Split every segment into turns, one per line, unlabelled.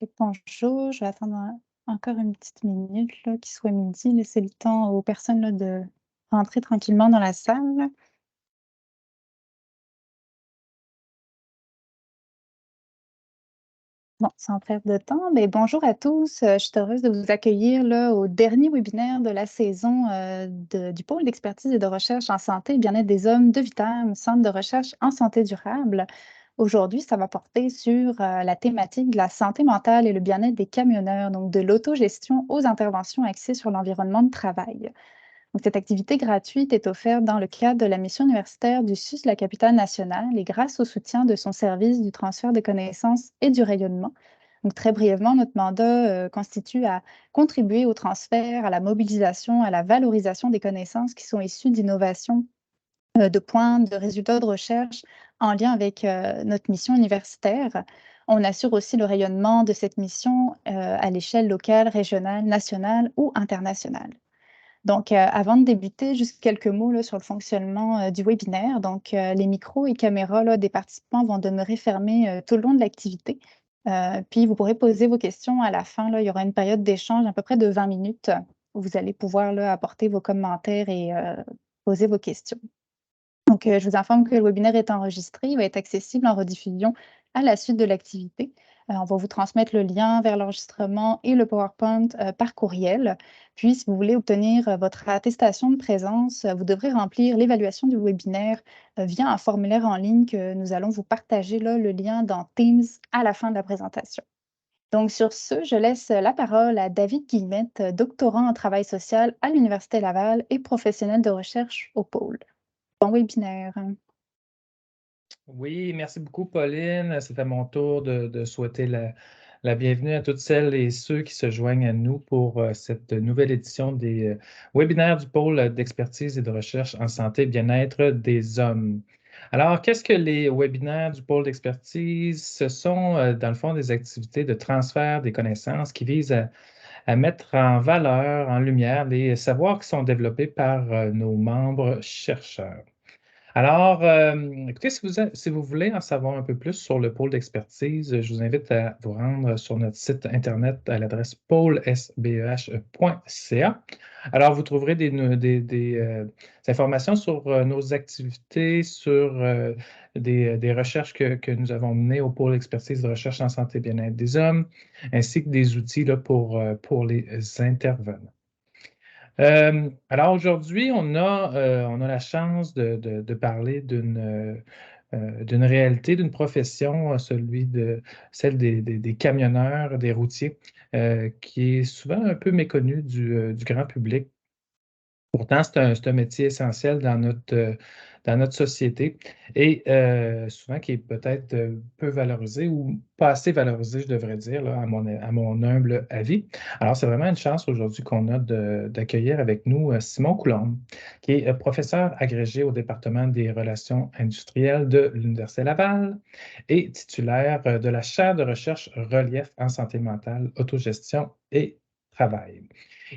Et bonjour, je vais attendre encore une petite minute là, qu'il soit midi, laisser le temps aux personnes là, de rentrer tranquillement dans la salle. Bon, sans perdre de temps, ben, bonjour à tous. Je suis heureuse de vous accueillir là, au dernier webinaire de la saison du pôle d'expertise et de recherche en santé et bien-être des hommes de Vitam, centre de recherche en santé durable. Aujourd'hui, ça va porter sur la thématique de la santé mentale et le bien-être des camionneurs, donc de l'autogestion aux interventions axées sur l'environnement de travail. Donc, cette activité gratuite est offerte dans le cadre de la mission universitaire du SUS de la capitale nationale et grâce au soutien de son service du transfert de connaissances et du rayonnement. Donc, très brièvement, notre mandat consiste à contribuer au transfert, à la mobilisation, à la valorisation des connaissances qui sont issues d'innovations, de points, de résultats de recherche en lien avec notre mission universitaire. On assure aussi le rayonnement de cette mission à l'échelle locale, régionale, nationale ou internationale. Donc, avant de débuter, juste quelques mots là, sur le fonctionnement du webinaire. Donc, les micros et caméras là, des participants vont demeurer fermés tout le long de l'activité. Puis, vous pourrez poser vos questions à la fin. Là, il y aura une période d'échange à peu près de 20 minutes où vous allez pouvoir là, apporter vos commentaires et poser vos questions. Donc, je vous informe que le webinaire est enregistré. Il va être accessible en rediffusion à la suite de l'activité. On va vous transmettre le lien vers l'enregistrement et le PowerPoint par courriel. Puis, si vous voulez obtenir votre attestation de présence, vous devrez remplir l'évaluation du webinaire via un formulaire en ligne que nous allons vous partager là, le lien dans Teams à la fin de la présentation. Donc, sur ce, je laisse la parole à David Guillemette, doctorant en travail social à l'Université Laval et professionnel de recherche au pôle. Bon webinaire.
Oui, merci beaucoup, Pauline. C'est à mon tour de souhaiter la bienvenue à toutes celles et ceux qui se joignent à nous pour cette nouvelle édition des webinaires du pôle d'expertise et de recherche en santé et bien-être des hommes. Alors, qu'est-ce que les webinaires du pôle d'expertise? Ce sont, dans le fond, des activités de transfert des connaissances qui visent à mettre en valeur, en lumière, les savoirs qui sont développés par nos membres chercheurs. Alors, écoutez, si vous voulez en savoir un peu plus sur le pôle d'expertise, je vous invite à vous rendre sur notre site internet à l'adresse pôlesbeh.ca. Alors, vous trouverez des informations sur nos activités, sur des recherches que nous avons menées au pôle d'expertise de recherche en santé et bien-être des hommes, ainsi que des outils là, pour les intervenants. Alors aujourd'hui, on a la chance de parler d'une réalité, d'une profession, celle des camionneurs, des routiers, qui est souvent un peu méconnue du grand public. Pourtant, c'est un métier essentiel dans notre société et souvent qui est peut-être peu valorisé ou pas assez valorisé, je devrais dire, là, à mon humble avis. Alors, c'est vraiment une chance aujourd'hui qu'on a d'accueillir avec nous Simon Coulombe, qui est professeur agrégé au département des relations industrielles de l'Université Laval et titulaire de la chaire de recherche relief en santé mentale, autogestion et travail.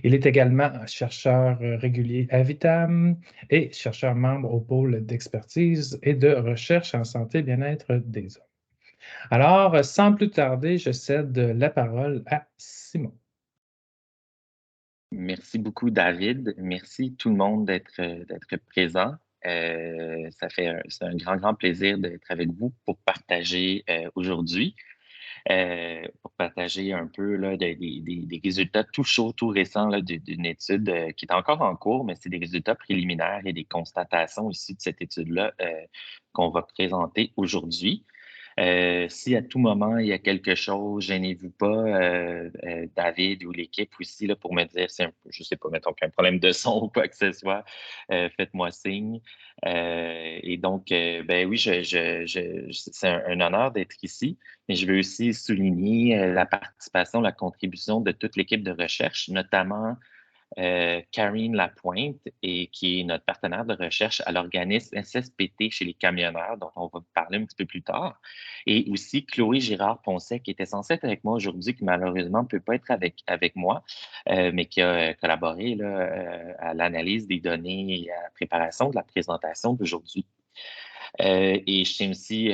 Il est également chercheur régulier à Vitam et chercheur membre au pôle d'expertise et de recherche en santé et bien-être des hommes. Alors, sans plus tarder, je cède la parole à Simon.
Merci beaucoup, David. Merci tout le monde d'être présent. C'est un grand plaisir d'être avec vous pour partager aujourd'hui, pour partager un peu là, des résultats tout chauds, tout récents là, d'une étude qui est encore en cours, mais c'est des résultats préliminaires et des constatations aussi de cette étude-là qu'on va présenter aujourd'hui. Si à tout moment il y a quelque chose, gênez-vous pas, David ou l'équipe aussi, là, pour me dire si je sais pas, mettons qu'un problème de son ou quoi que ce soit, faites-moi signe. Et donc, ben oui, c'est un honneur d'être ici, mais je veux aussi souligner la participation, la contribution de toute l'équipe de recherche, notamment Karine Lapointe, et qui est notre partenaire de recherche à l'organisme SSPT chez les camionneurs, dont on va parler un petit peu plus tard. Et aussi Chloé Girard-Poncet, qui était censée être avec moi aujourd'hui, qui malheureusement ne peut pas être avec moi, mais qui a collaboré là, à l'analyse des données et à la préparation de la présentation d'aujourd'hui. Et je tiens aussi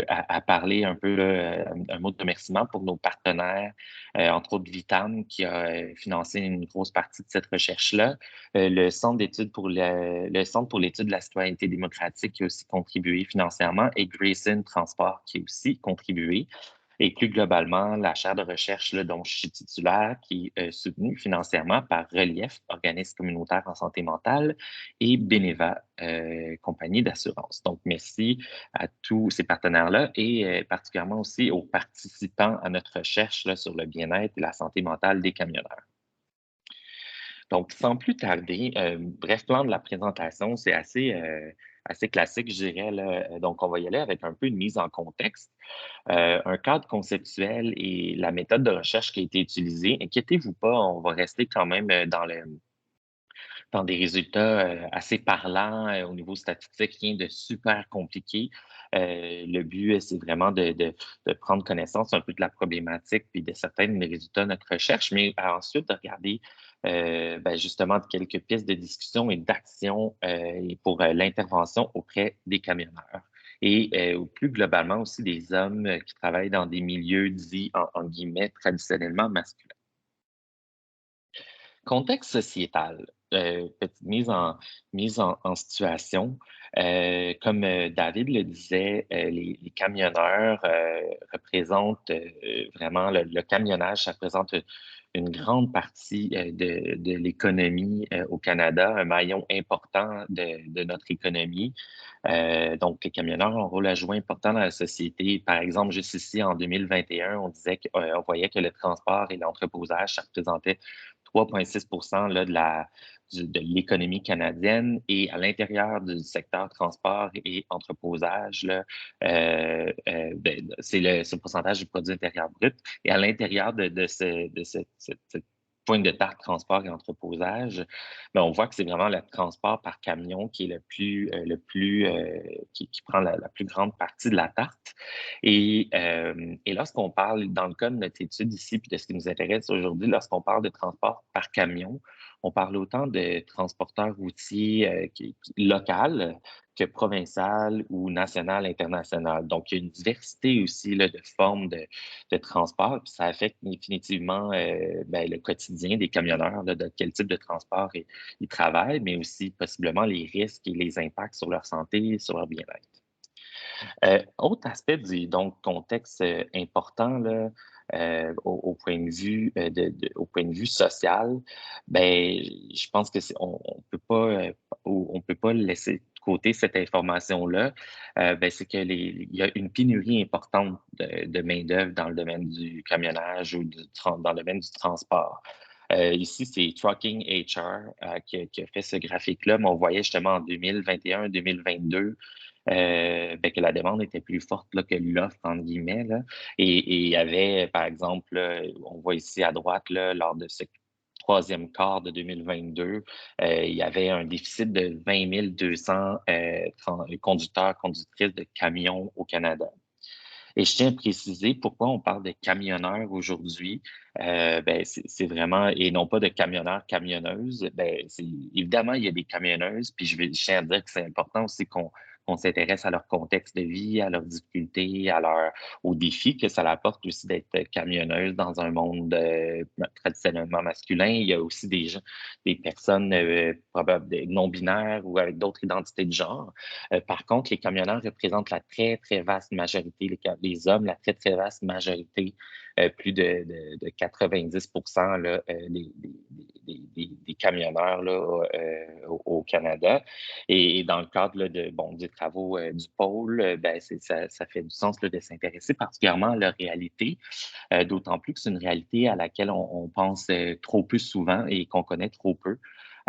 à parler un peu, là, un mot de remerciement pour nos partenaires, entre autres Vitam, qui a financé une grosse partie de cette recherche-là. Le Centre pour l'étude de la citoyenneté démocratique qui a aussi contribué financièrement et Grayson Transport qui a aussi contribué. Et plus globalement, la chaire de recherche là, dont je suis titulaire, qui est soutenue financièrement par Relief, organisme communautaire en santé mentale, et Beneva, compagnie d'assurance. Donc, merci à tous ces partenaires-là et particulièrement aussi aux participants à notre recherche là, sur le bien-être et la santé mentale des camionneurs. Donc, sans plus tarder, bref plan de la présentation, c'est assez classique, je dirais. Là. Donc, on va y aller avec un peu une mise en contexte, un cadre conceptuel et la méthode de recherche qui a été utilisée. Inquiétez-vous pas, on va rester quand même dans des résultats assez parlants au niveau statistique, rien de super compliqué. Le but, c'est vraiment de prendre connaissance un peu de la problématique puis de certains des résultats de notre recherche, mais ensuite de regarder justement quelques pistes de discussion et d'action pour l'intervention auprès des camionneurs. Et plus globalement aussi des hommes qui travaillent dans des milieux dits, en guillemets, traditionnellement masculins. Contexte sociétal. Petite mise en situation. Comme David le disait, les camionneurs représentent vraiment le camionnage, ça représente une grande partie de l'économie au Canada, un maillon important de notre économie. Donc, les camionneurs ont un rôle à jouer important dans la société. Par exemple, juste ici, en 2021, on disait on voyait que le transport et l'entreposage, ça représentait 3,6 là, de l'économie canadienne. Et à l'intérieur du secteur transport et entreposage, là, c'est le pourcentage du produit intérieur brut. Et à l'intérieur de cette pointe de tarte transport et entreposage, ben, on voit que c'est vraiment le transport par camion qui est qui prend la plus grande partie de la tarte. Et lorsqu'on parle, dans le cas de notre étude ici, puis de ce qui nous intéresse aujourd'hui, lorsqu'on parle de transport par camion, on parle autant de transporteurs routiers local que provincial ou national, international. Donc, il y a une diversité aussi là, de formes de transport, puis ça affecte définitivement le quotidien des camionneurs, là, de quel type de transport ils travaillent, mais aussi possiblement les risques et les impacts sur leur santé et sur leur bien-être. Autre aspect du contexte important là, au point de vue au point de vue social, ben je pense que on peut pas laisser de côté cette information-là. C'est que il y a une pénurie importante de main-d'œuvre dans le domaine du camionnage ou dans le domaine du transport. Ici, c'est Trucking HR qui a fait ce graphique-là, mais on voyait justement en 2021-2022 que la demande était plus forte là, que l'offre, entre guillemets. Là. Et il y avait, par exemple, on voit ici à droite, là, lors de ce troisième quart de 2022, il y avait un déficit de 20 200 conducteurs, conductrices de camions au Canada. Et je tiens à préciser pourquoi on parle de camionneurs aujourd'hui. C'est vraiment, et non pas de camionneurs, camionneuses. Évidemment, il y a des camionneuses, puis je tiens à dire que c'est important aussi qu'on s'intéresse à leur contexte de vie, à leurs difficultés, aux défis que ça apporte aussi d'être camionneuse dans un monde traditionnellement masculin. Il y a aussi des personnes non-binaires ou avec d'autres identités de genre. Par contre, les camionneurs représentent la très, très vaste majorité, les hommes, la très, très vaste majorité, plus de 90 là, des camionneurs là, au Canada. Et dans le cadre là, des travaux du pôle, ça fait du sens là, de s'intéresser particulièrement à leur réalité, d'autant plus que c'est une réalité à laquelle on pense trop peu souvent et qu'on connaît trop peu.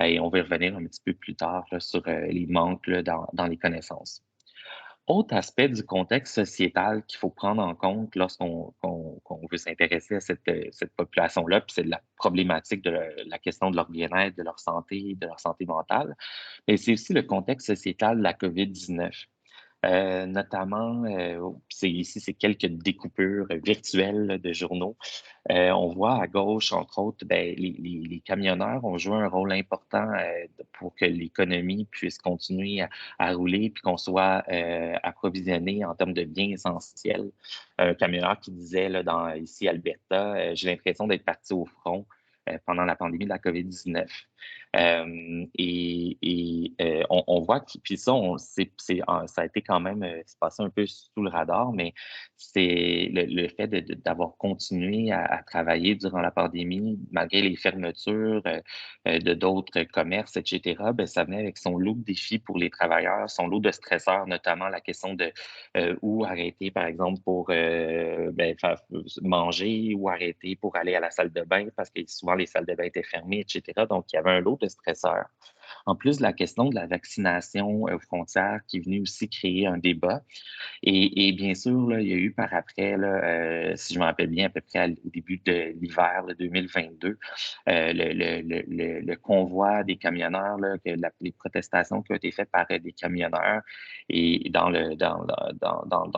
Et on va y revenir un petit peu plus tard là, sur les manques là, dans les connaissances. Autre aspect du contexte sociétal qu'il faut prendre en compte lorsqu'on veut s'intéresser à cette population-là, puis c'est la problématique de la question de leur bien-être, de leur santé mentale, mais c'est aussi le contexte sociétal de la COVID-19. Notamment, ici, c'est quelques découpures virtuelles là, de journaux. On voit à gauche, entre autres, ben, les camionneurs ont joué un rôle important pour que l'économie puisse continuer à rouler puis qu'on soit approvisionné en termes de biens essentiels. Un camionneur qui disait là, ici, Alberta, j'ai l'impression d'être parti au front pendant la pandémie de la COVID-19. On voit que, puis ça, ça a été quand même, c'est passé un peu sous le radar, mais c'est le fait d'avoir continué à travailler durant la pandémie, malgré les fermetures de d'autres commerces, etc., ben, ça venait avec son lot de défis pour les travailleurs, son lot de stresseurs, notamment la question de où arrêter, par exemple, pour manger, ou arrêter pour aller à la salle de bain, parce que souvent les salles de bain étaient fermées, etc. Donc, il y avait un lot de stresseurs. En plus de la question de la vaccination aux frontières qui est venue aussi créer un débat. Et bien sûr, là, il y a eu par après, là, si je me rappelle bien, à peu près au début de l'hiver 2022, le convoi des camionneurs, là, les protestations qui ont été faites par des camionneurs et dans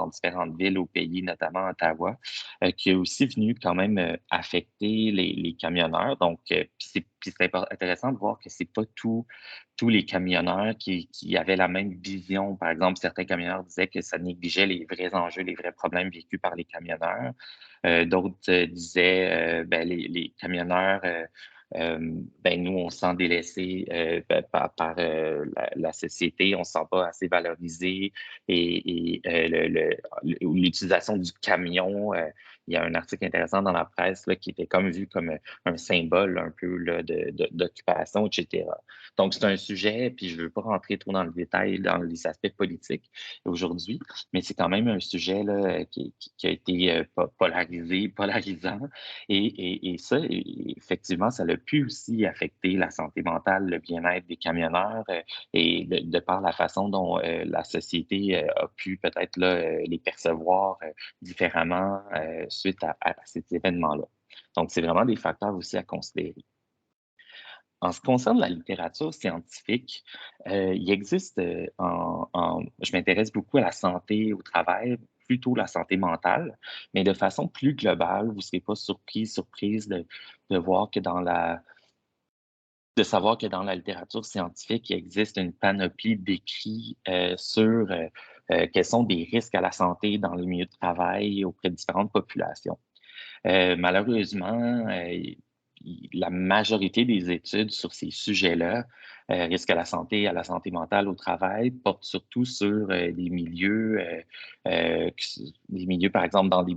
différentes villes au pays, notamment Ottawa, qui est aussi venu quand même affecter les camionneurs. Donc, puis c'est intéressant de voir que c'est pas tous les camionneurs qui avaient la même vision. Par exemple, certains camionneurs disaient que ça négligeait les vrais enjeux, les vrais problèmes vécus par les camionneurs. D'autres disaient, ben, les camionneurs, ben, nous, on se sent délaissés par la société, on ne se sent pas assez valorisé. L'utilisation du camion, il y a un article intéressant dans la presse là, qui était comme vu comme un symbole un peu là, d'occupation, etc. Donc, c'est un sujet, puis je ne veux pas rentrer trop dans le détail, dans les aspects politiques aujourd'hui, mais c'est quand même un sujet là, qui a été polarisant. Et ça, effectivement, ça a pu aussi affecter la santé mentale, le bien-être des camionneurs et de par la façon dont la société a pu peut-être là, les percevoir différemment suite à ces événements-là. Donc, c'est vraiment des facteurs aussi à considérer. En ce qui concerne la littérature scientifique, il existe, je m'intéresse beaucoup à la santé au travail, plutôt la santé mentale, mais de façon plus globale, vous ne serez pas surprise de voir que de savoir que dans la littérature scientifique, il existe une panoplie d'écrits sur quels sont des risques à la santé dans les milieux de travail auprès de différentes populations. Malheureusement, la majorité des études sur ces sujets-là, risques à la santé mentale au travail, portent surtout sur des milieux, par exemple, dans du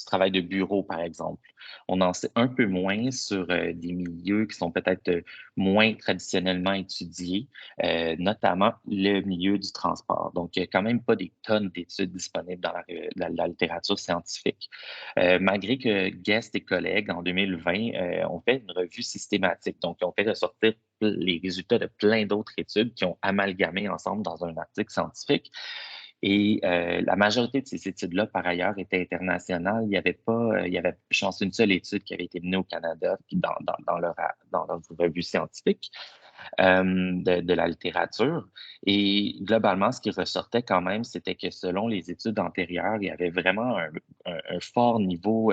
travail de bureau, par exemple. On en sait un peu moins sur des milieux qui sont peut-être moins traditionnellement étudiés, notamment le milieu du transport. Donc, il n'y a quand même pas des tonnes d'études disponibles dans la littérature scientifique. Malgré que Guest et collègues, en 2020, ont fait une revue systématique. Donc, ils ont fait ressortir les résultats de plein d'autres études qui ont amalgamé ensemble dans un article scientifique. Et la majorité de ces études-là, par ailleurs, étaient internationales. Il y avait pas, il y avait, je pense, une seule étude qui avait été menée au Canada dans leur revue scientifique de la littérature. Et globalement, ce qui ressortait quand même, c'était que selon les études antérieures, il y avait vraiment un fort niveau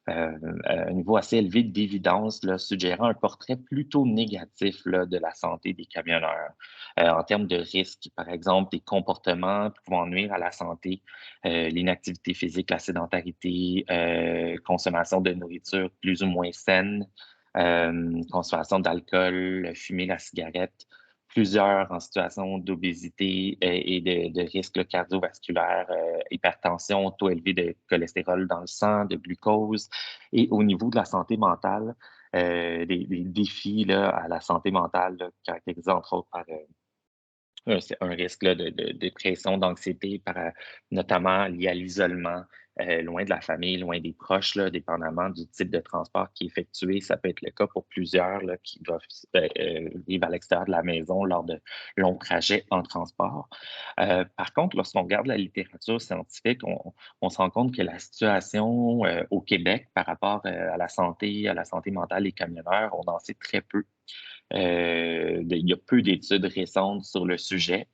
un niveau assez élevé d'évidence, suggérant un portrait plutôt négatif là, de la santé des camionneurs en termes de risques, par exemple, des comportements pouvant nuire à la santé, l'inactivité physique, la sédentarité, consommation de nourriture plus ou moins saine, consommation d'alcool, fumer la cigarette, plusieurs en situation d'obésité et de risques cardiovasculaires, hypertension, taux élevé de cholestérol dans le sang, de glucose. Et au niveau de la santé mentale, des défis là, à la santé mentale, là, caractérisés entre autres par c'est un risque là, de dépression, d'anxiété, notamment lié à l'isolement, loin de la famille, loin des proches, là, dépendamment du type de transport qui est effectué. Ça peut être le cas pour plusieurs là, qui doivent vivre à l'extérieur de la maison lors de longs trajets en transport. Par contre, lorsqu'on regarde la littérature scientifique, on se rend compte que la situation au Québec par rapport à la santé mentale des camionneurs, on en sait très peu. Il y a peu d'études récentes sur le sujet.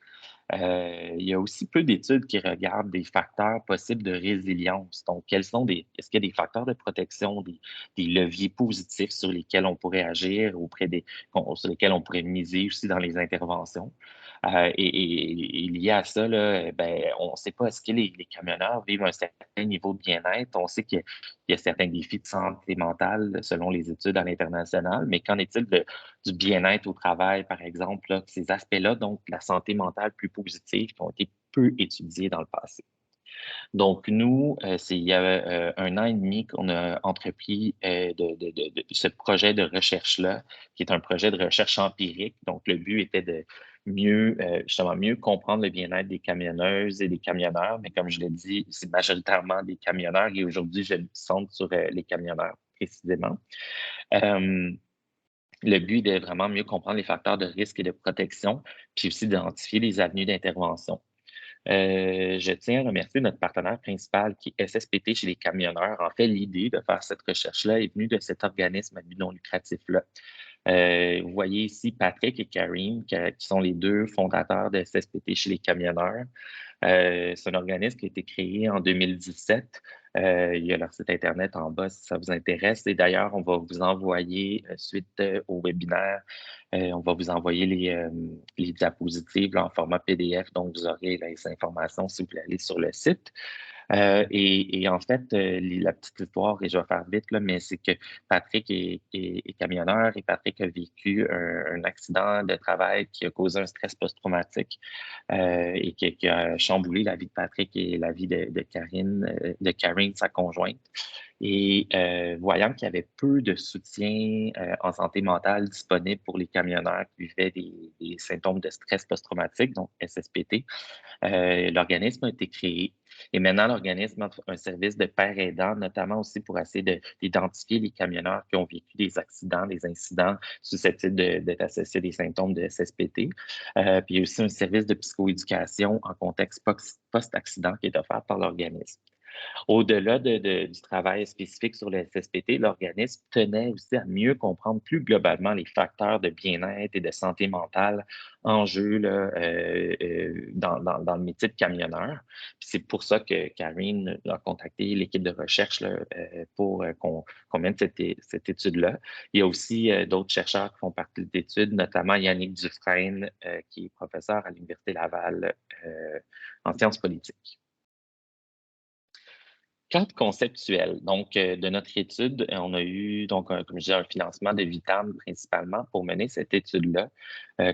Il y a aussi peu d'études qui regardent des facteurs possibles de résilience. Donc, est-ce qu'il y a des facteurs de protection, des leviers positifs sur lesquels on pourrait agir, sur lesquels on pourrait miser aussi dans les interventions? Et lié à ça, là, on ne sait pas, est-ce que les camionneurs vivent un certain niveau de bien-être? On sait qu'il y a certains défis de santé mentale selon les études à l'international, mais qu'en est-il du bien-être au travail, par exemple, là, ces aspects-là, donc la santé mentale plus positive, qui ont été peu étudiés dans le passé. Donc, nous, c'est il y a 1 an et demi qu'on a entrepris ce projet de recherche-là, qui est un projet de recherche empirique. Donc, le but était de justement mieux comprendre le bien-être des camionneuses et des camionneurs. Mais comme je l'ai dit, c'est majoritairement des camionneurs et aujourd'hui, je me centre sur les camionneurs précisément. Le but est de vraiment mieux comprendre les facteurs de risque et de protection, puis aussi d'identifier les avenues d'intervention. Je tiens à remercier notre partenaire principal qui est SSPT chez les camionneurs. En fait, l'idée de faire cette recherche-là est venue de cet organisme à but non lucratif-là. Vous voyez ici Patrick et Karine, qui sont les deux fondateurs de SSPT chez les camionneurs. C'est un organisme qui a été créé en 2017. Il y a leur site Internet en bas si ça vous intéresse. Et d'ailleurs, on va vous envoyer, suite au webinaire, on va vous envoyer les diapositives là, en format PDF. Donc, vous aurez les informations si vous voulez aller sur le site. Et en fait, la petite histoire, et je vais faire vite, là, mais c'est que Patrick est camionneur et Patrick a vécu un accident de travail qui a causé un stress post-traumatique et qui a chamboulé la vie de Patrick et la vie de Karine, sa conjointe. Et voyant qu'il y avait peu de soutien en santé mentale disponible pour les camionneurs qui vivaient des symptômes de stress post-traumatique, donc SSPT, l'organisme a été créé. Et maintenant, l'organisme offre un service de pairs aidants, notamment aussi pour essayer d'identifier les camionneurs qui ont vécu des accidents, des incidents susceptibles d'être associés à des symptômes de SSPT. Puis il y a aussi un service de psychoéducation en contexte post-accident qui est offert par l'organisme. Au-delà du travail spécifique sur le SSPT, l'organisme tenait aussi à mieux comprendre plus globalement les facteurs de bien-être et de santé mentale en jeu là, dans le métier de camionneur. C'est pour ça que Karine a contacté l'équipe de recherche là, pour qu'on mène cette étude-là. Il y a aussi d'autres chercheurs qui font partie de l'étude, notamment Yannick Dufresne, qui est professeur à l'Université Laval en sciences politiques. Cadre conceptuel. Donc, de notre étude, on a eu, donc, comme je disais, un financement de Vitam principalement pour mener cette étude-là,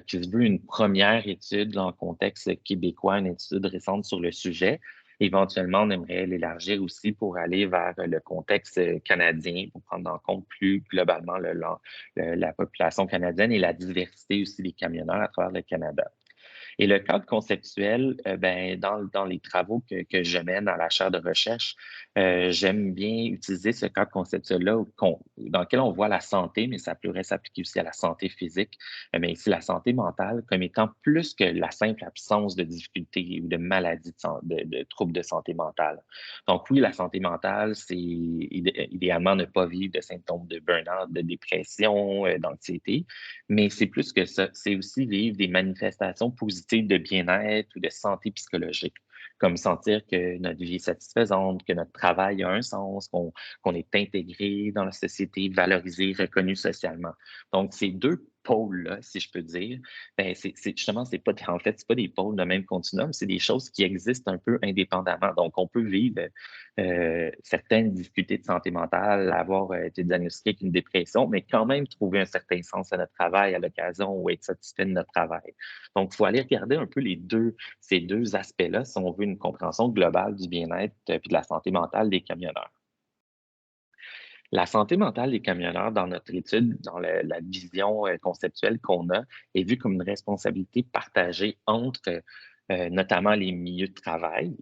qui se veut une première étude là, en contexte québécois, une étude récente sur le sujet. Éventuellement, on aimerait l'élargir aussi pour aller vers le contexte canadien, pour prendre en compte plus globalement la population canadienne et la diversité aussi des camionneurs à travers le Canada. Et le cadre conceptuel, dans les travaux que je mène dans la chaire de recherche, j'aime bien utiliser ce cadre conceptuel-là dans lequel on voit la santé, mais ça pourrait s'appliquer aussi à la santé physique, mais ici la santé mentale comme étant plus que la simple absence de difficultés ou de maladies, de troubles de santé mentale. Donc oui, la santé mentale, c'est idéalement ne pas vivre de symptômes de burn-out, de dépression, d'anxiété, mais c'est plus que ça, c'est aussi vivre des manifestations positives de bien-être ou de santé psychologique, comme sentir que notre vie est satisfaisante, que notre travail a un sens, qu'on est intégré dans la société, valorisé, reconnu socialement. Donc, ces deux pôles-là, si je peux dire, justement, en fait, c'est pas des pôles de même continuum, c'est des choses qui existent un peu indépendamment. Donc, on peut vivre certaines difficultés de santé mentale, avoir été diagnostiqué avec une dépression, mais quand même trouver un certain sens à notre travail à l'occasion ou être satisfait de notre travail. Donc, il faut aller regarder un peu ces deux aspects-là si on veut une compréhension globale du bien-être et de la santé mentale des camionneurs. La santé mentale des camionneurs, dans notre étude, dans la vision conceptuelle qu'on a, est vue comme une responsabilité partagée entre notamment les milieux de travail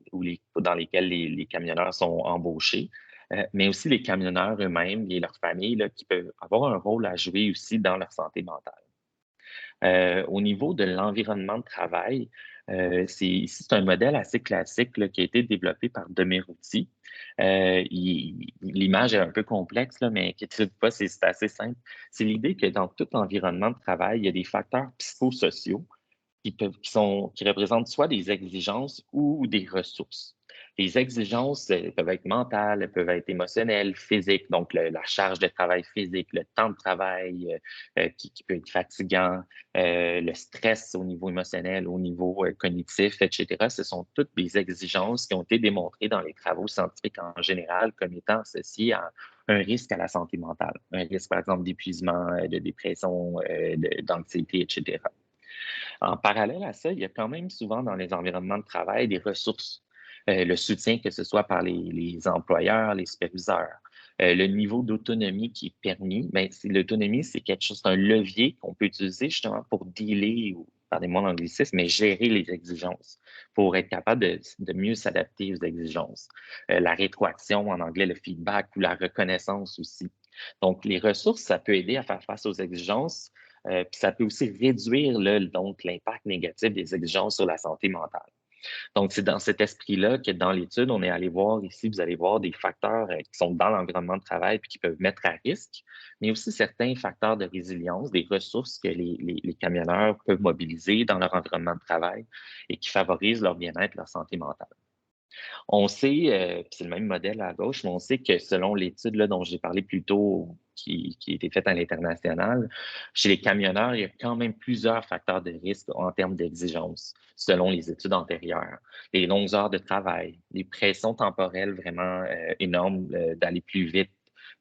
dans lesquels les camionneurs sont embauchés, mais aussi les camionneurs eux-mêmes et leurs familles là, qui peuvent avoir un rôle à jouer aussi dans leur santé mentale. Au niveau de l'environnement de travail, c'est un modèle assez classique là, qui a été développé par Demerouti. L'image est un peu complexe, là, mais inquiétez-vous pas, c'est assez simple. C'est l'idée que dans tout environnement de travail, il y a des facteurs psychosociaux qui représentent soit des exigences ou des ressources. Les exigences peuvent être mentales, elles peuvent être émotionnelles, physiques, donc la charge de travail physique, le temps de travail qui peut être fatigant, le stress au niveau émotionnel, au niveau cognitif, etc. Ce sont toutes des exigences qui ont été démontrées dans les travaux scientifiques en général comme étant associées à un risque à la santé mentale, un risque par exemple d'épuisement, de dépression, d'anxiété, etc. En parallèle à ça, il y a quand même souvent dans les environnements de travail des ressources, le soutien que ce soit par les employeurs, les superviseurs, le niveau d'autonomie qui est permis. Bien, l'autonomie, c'est quelque chose, c'est un levier qu'on peut utiliser justement pour dealer, ou pardonnez-moi l'anglicisme, mais gérer les exigences pour être capable de mieux s'adapter aux exigences. La rétroaction, en anglais, le feedback ou la reconnaissance aussi. Donc, les ressources, ça peut aider à faire face aux exigences, puis ça peut aussi réduire donc l'impact négatif des exigences sur la santé mentale. Donc, c'est dans cet esprit-là que dans l'étude, on est allé voir ici, vous allez voir des facteurs qui sont dans l'environnement de travail puis qui peuvent mettre à risque, mais aussi certains facteurs de résilience, des ressources que les camionneurs peuvent mobiliser dans leur environnement de travail et qui favorisent leur bien-être, leur santé mentale. On sait, puis c'est le même modèle à gauche, mais on sait que selon l'étude là, dont j'ai parlé plus tôt, qui a été faite à l'international, chez les camionneurs, il y a quand même plusieurs facteurs de risque en termes d'exigence, selon les études antérieures. Les longues heures de travail, les pressions temporelles vraiment énormes d'aller plus vite,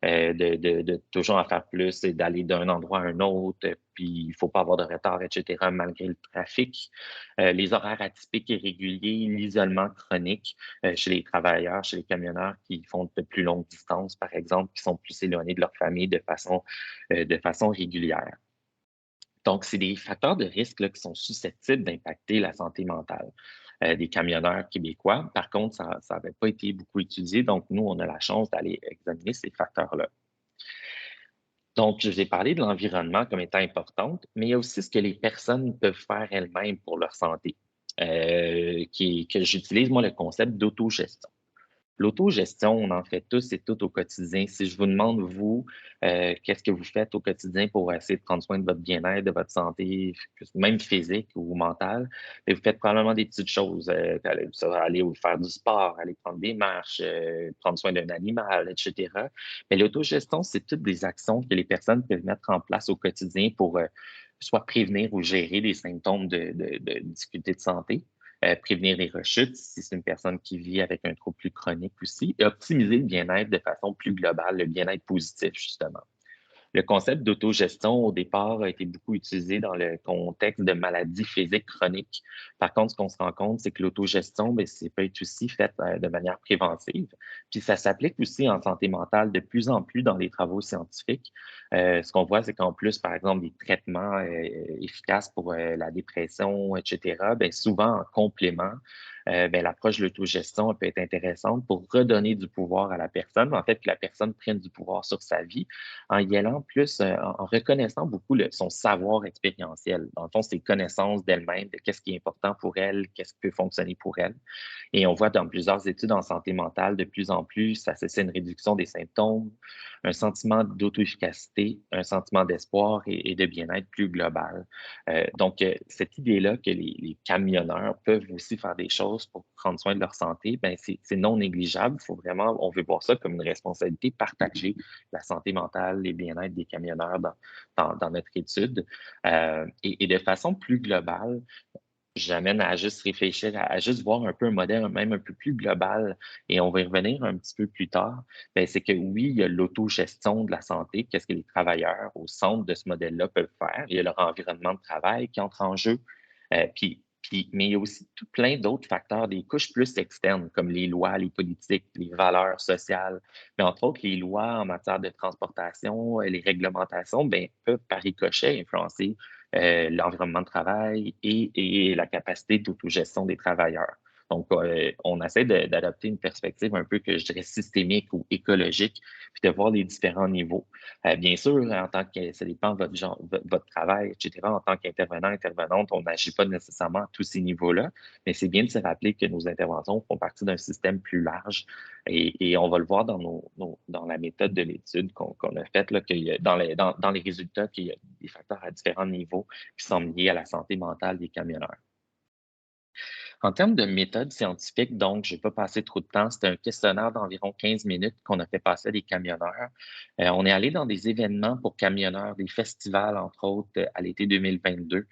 de toujours en faire plus et d'aller d'un endroit à un autre, puis il ne faut pas avoir de retard, etc., malgré le trafic. Les horaires atypiques et réguliers, l'isolement chronique chez les travailleurs, chez les camionneurs qui font de plus longues distances, par exemple, qui sont plus éloignés de leur famille de façon régulière. Donc, c'est des facteurs de risque là, qui sont susceptibles d'impacter la santé mentale des camionneurs québécois. Par contre, ça n'avait pas été beaucoup étudié, donc nous, on a la chance d'aller examiner ces facteurs-là. Donc, je vous ai parlé de l'environnement comme étant important, mais il y a aussi ce que les personnes peuvent faire elles-mêmes pour leur santé, que j'utilise, moi, le concept d'autogestion. L'autogestion, on en fait tous et toutes au quotidien. Si je vous demande, vous, qu'est-ce que vous faites au quotidien pour essayer de prendre soin de votre bien-être, de votre santé, même physique ou mentale, et vous faites probablement des petites choses. Aller faire du sport, aller prendre des marches, prendre soin d'un animal, etc. Mais l'autogestion, c'est toutes des actions que les personnes peuvent mettre en place au quotidien pour soit prévenir ou gérer des symptômes de difficultés de santé, prévenir les rechutes si c'est une personne qui vit avec un trouble plus chronique aussi, et optimiser le bien-être de façon plus globale, le bien-être positif, justement. Le concept d'autogestion, au départ, a été beaucoup utilisé dans le contexte de maladies physiques chroniques. Par contre, ce qu'on se rend compte, c'est que l'autogestion, bien, c'est peut être aussi fait de manière préventive. Puis ça s'applique aussi en santé mentale de plus en plus dans les travaux scientifiques. Ce qu'on voit, c'est qu'en plus, par exemple, des traitements efficaces pour la dépression, etc., bien, souvent en complément, bien, l'approche de l'autogestion peut être intéressante pour redonner du pouvoir à la personne, en fait, que la personne prenne du pouvoir sur sa vie en y allant plus, en reconnaissant beaucoup son savoir expérientiel. Dans le fond, ses connaissances d'elle-même, de qu'est-ce qui est important pour elle, qu'est-ce qui peut fonctionner pour elle. Et on voit dans plusieurs études en santé mentale, de plus en plus, ça c'est une réduction des symptômes, un sentiment d'auto-efficacité, un sentiment d'espoir et de bien-être plus global. Donc, cette idée-là que les camionneurs peuvent aussi faire des choses pour prendre soin de leur santé, ben c'est non négligeable. Il faut vraiment, on veut voir ça comme une responsabilité partagée, la santé mentale, les bien-être des camionneurs dans notre étude. Et de façon plus globale, j'amène à juste réfléchir, à juste voir un peu un modèle même un peu plus global, et on va y revenir un petit peu plus tard. Ben, c'est que oui, il y a l'autogestion de la santé, qu'est-ce que les travailleurs au centre de ce modèle-là peuvent faire. Il y a leur environnement de travail qui entre en jeu. Mais il y a aussi tout plein d'autres facteurs, des couches plus externes, comme les lois, les politiques, les valeurs sociales. Mais entre autres, les lois en matière de transportation, les réglementations, ben, peuvent par ricochet influencer l'environnement de travail et la capacité d'autogestion des travailleurs. Donc, on essaie d'adopter une perspective un peu que je dirais systémique ou écologique, puis de voir les différents niveaux. Bien sûr, en tant que ça dépend de votre genre, votre travail, etc. En tant qu'intervenant, intervenante, on n'agit pas nécessairement à tous ces niveaux-là, mais c'est bien de se rappeler que nos interventions font partie d'un système plus large et on va le voir dans la méthode de l'étude qu'on a faite, là, qu'il y a, dans les résultats, qu'il y a des facteurs à différents niveaux qui sont liés à la santé mentale des camionneurs. En termes de méthode scientifique, donc, je ne vais pas passer trop de temps. C'était un questionnaire d'environ 15 minutes qu'on a fait passer à des camionneurs. On est allé dans des événements pour camionneurs, des festivals, entre autres, à l'été 2022.